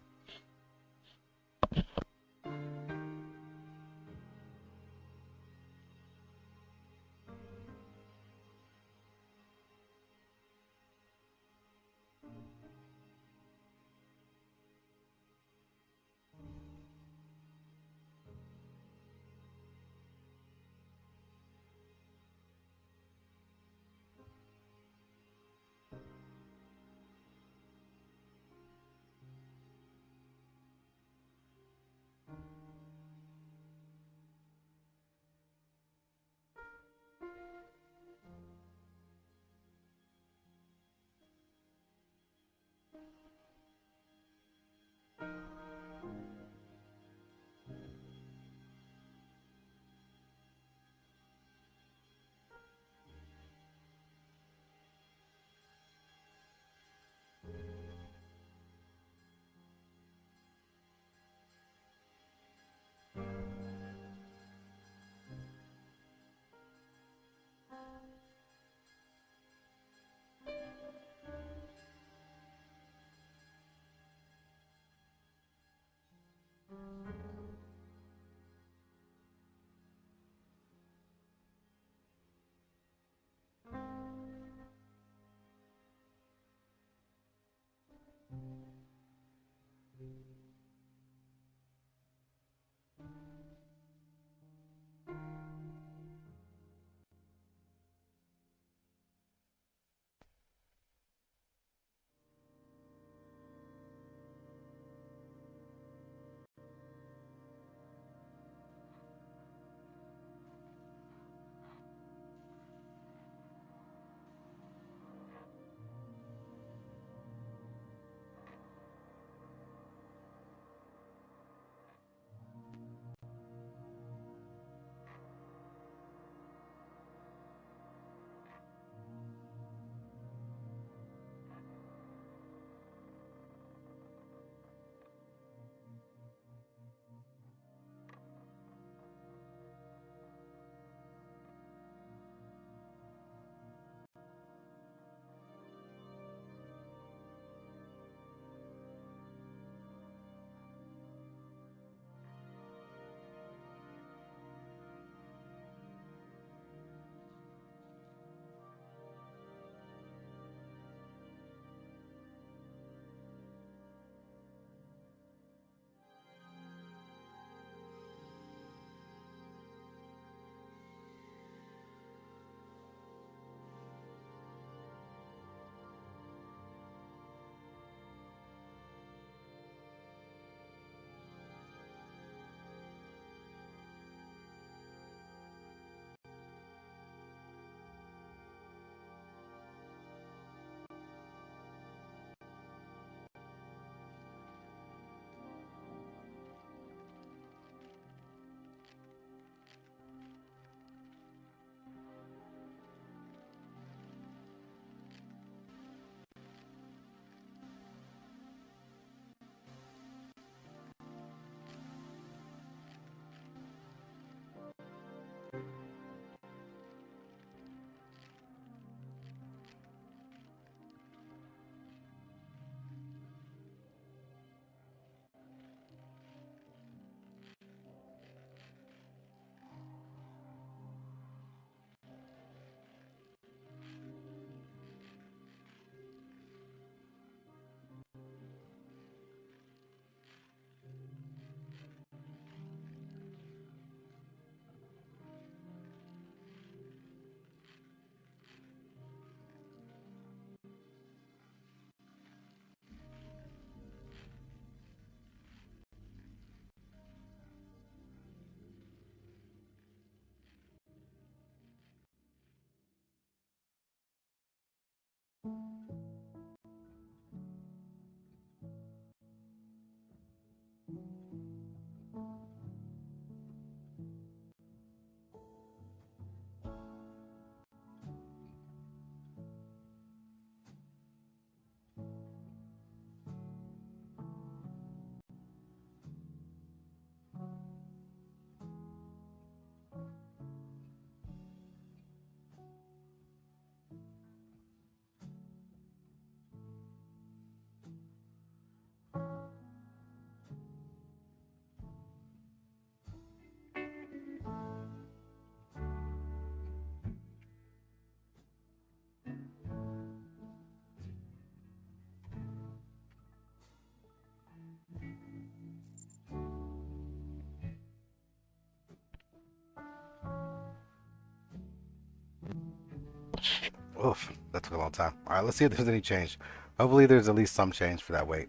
Oof, that took a long time. All right, let's see if there's any change. Hopefully, there's at least some change for that wait.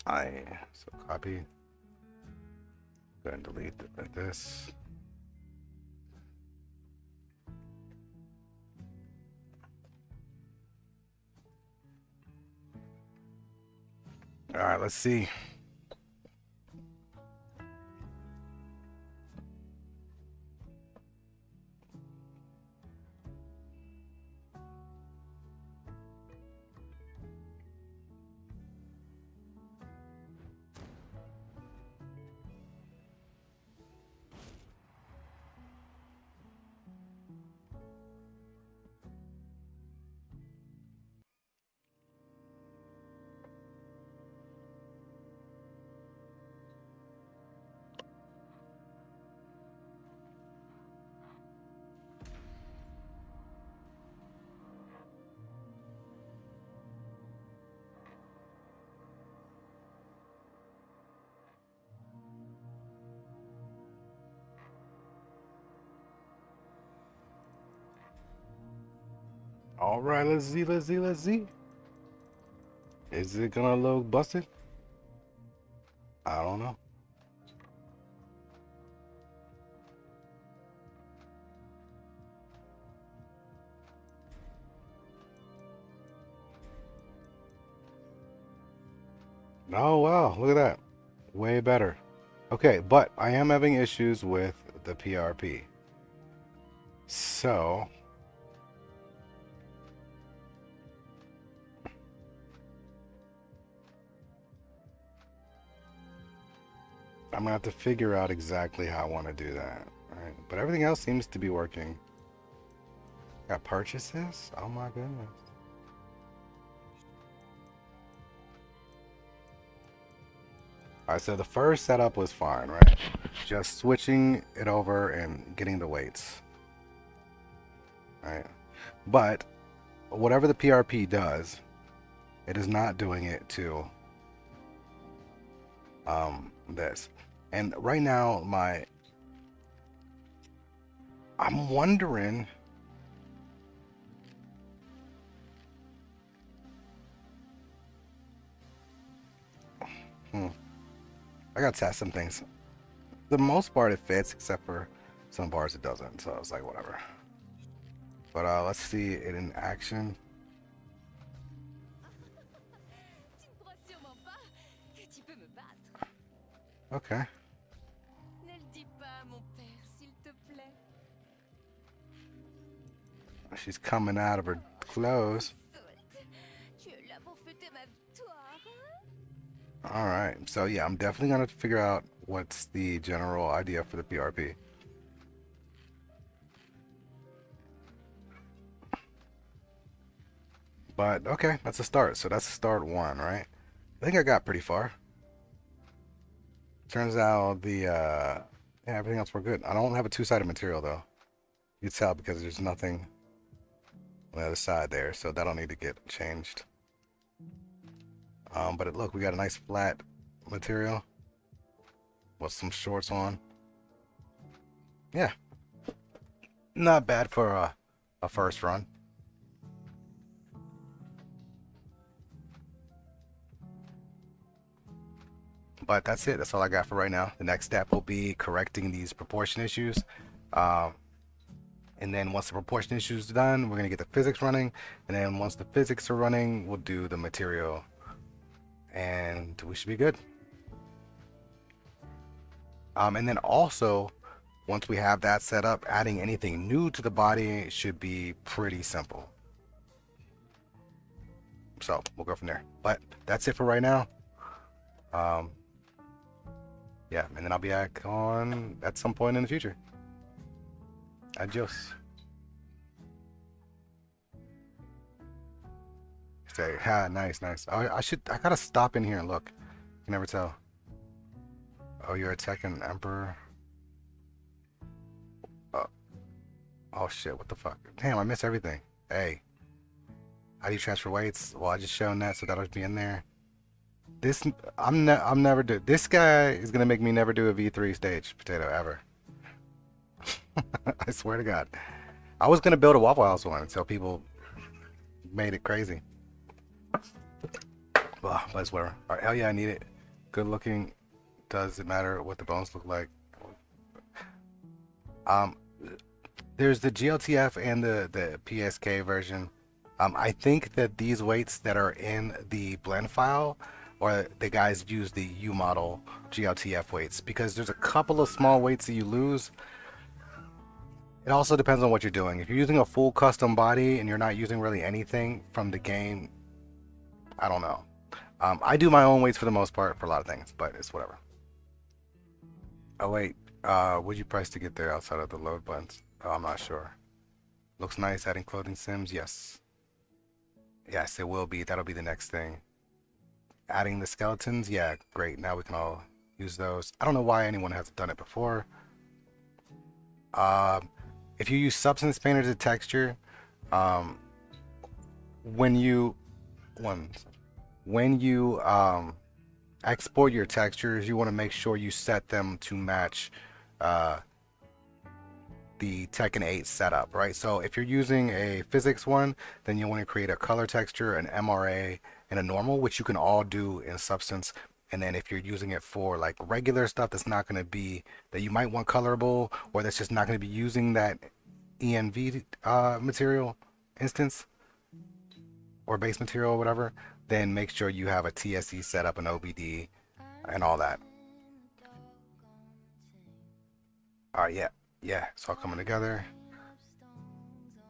So copy. Go ahead and delete this. All right, let's see. All right, let's see, let's see, let's see. Is it gonna look busted? I don't know. Oh wow, look at that. Way better. Okay, but I am having issues with the PRP. So I'm gonna have to figure out exactly how I want to do that. All right, but everything else seems to be working. Got purchases? Oh my goodness. Alright, so the first setup was fine, right? Just switching it over and getting the weights. Alright. But whatever the PRP does, it is not doing it to this. And right now I'm wondering I gotta test some things. For the most part it fits, except for some bars it doesn't, so it's like whatever. But let's see it in action. Okay. She's coming out of her clothes. Alright, so yeah, I'm definitely gonna figure out what's the general idea for the PRP. But okay, that's a start. So that's start one, right? I think I got pretty far. Turns out the yeah, everything else we're good. I don't have a two-sided material though. You can tell because there's nothing on the other side there, so that'll need to get changed. But look, we got a nice flat material with some shorts on. Yeah, not bad for a first run. But that's it. That's all I got for right now. The next step will be correcting these proportion issues. And then once the proportion issue is done, we're going to get the physics running. And then once the physics are running, we'll do the material. And we should be good. And then also, once we have that set up, adding anything new to the body should be pretty simple. So we'll go from there. But that's it for right now. Yeah, and then I'll be back on at some point in the future. Adios. Say, nice, nice. I gotta stop in here and look. You can never tell. Oh, you're attacking Emperor. Oh shit, what the fuck? Damn, I missed everything. Hey. How do you transfer weights? Well, I just shown that, so that'll be in there. This I'm never do. This guy is gonna make me never do a V3 stage potato ever. I swear to God. I was gonna build a Waffle House one until people made it crazy. But it's whatever. Alright, hell yeah, I need it. Good looking. Does it matter what the bones look like? There's the GLTF and the PSK version. I think that these weights that are in the blend file or the guys use the U model GLTF weights, because there's a couple of small weights that you lose. It also depends on what you're doing. If you're using a full custom body and you're not using really anything from the game, I don't know. I do my own weights for the most part for a lot of things, but it's whatever. Oh wait, would you price to get there outside of the load buttons? Oh, I'm not sure. Looks nice adding clothing sims. Yes. Yes, it will be. That'll be the next thing. Adding the skeletons. Yeah, great. Now we can all use those. I don't know why anyone hasn't done it before. If you use Substance Painter to texture, when you export your textures, you want to make sure you set them to match the Tekken 8 setup, right? So if you're using a physics one, then you want to create a color texture, an MRA, and a normal, which you can all do in Substance. And then if you're using it for like regular stuff that's not going to be, that you might want colorable, or that's just not going to be using that ENV material instance or base material or whatever, then make sure you have a TSE setup, an OBD, and all that. Yeah, it's all coming together.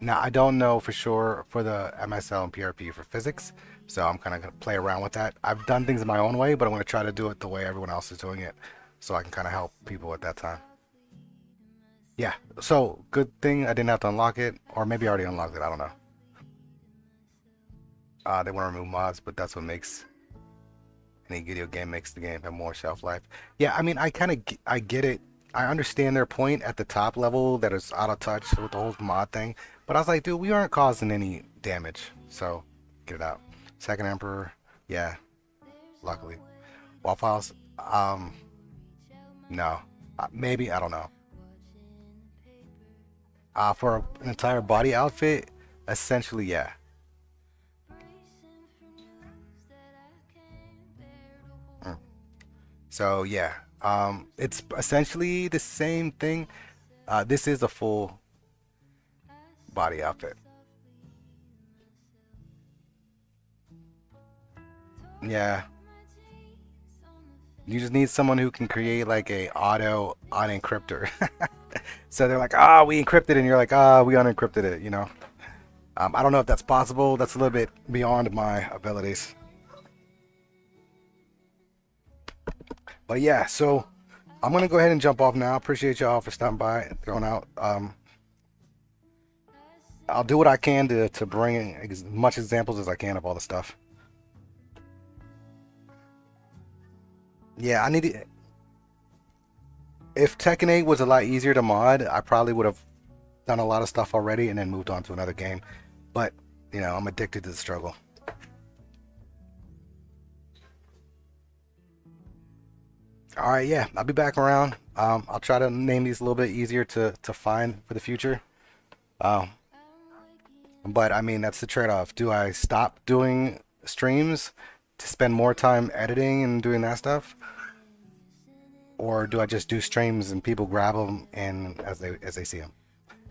Now, I don't know for sure for the MSL and PRP for physics, so I'm kind of going to play around with that. I've done things in my own way, but I'm going to try to do it the way everyone else is doing it, so I can kind of help people at that time. Yeah, so good thing I didn't have to unlock it, or maybe I already unlocked it, I don't know. They want to remove mods, but that's what makes any video game, makes the game have more shelf life. Yeah, I mean, I get it. I understand their point at the top level that it's out of touch with the whole mod thing, but I was like, dude, we aren't causing any damage, so get it out. Second Emperor, yeah, luckily. Waffles, no, maybe, I don't know. For an entire body outfit, essentially, yeah. So yeah, it's essentially the same thing. This is a full body outfit. Yeah, you just need someone who can create like a auto unencryptor. So they're like, ah, we encrypted it, and you're like, ah, we unencrypted it, you know. I don't know if that's possible. That's a little bit beyond my abilities. But yeah, so I'm gonna go ahead and jump off now. Appreciate y'all for stopping by and throwing out. I'll do what I can to bring as much examples as I can of all the stuff. Yeah, I need to. If Tekken 8 was a lot easier to mod, I probably would have done a lot of stuff already and then moved on to another game. But you know, I'm addicted to the struggle. All right, yeah, I'll be back around. I'll try to name these a little bit easier to find for the future. Um, but I mean, that's the trade-off. Do I stop doing streams to spend more time editing and doing that stuff, or do I just do streams and people grab them and as they see them?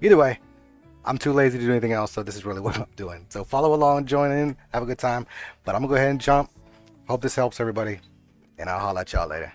Either way, I'm too lazy to do anything else, so this is really what I'm doing. So follow along, join in, have a good time. But I'm gonna go ahead and jump. Hope this helps everybody, and I'll holler at y'all later.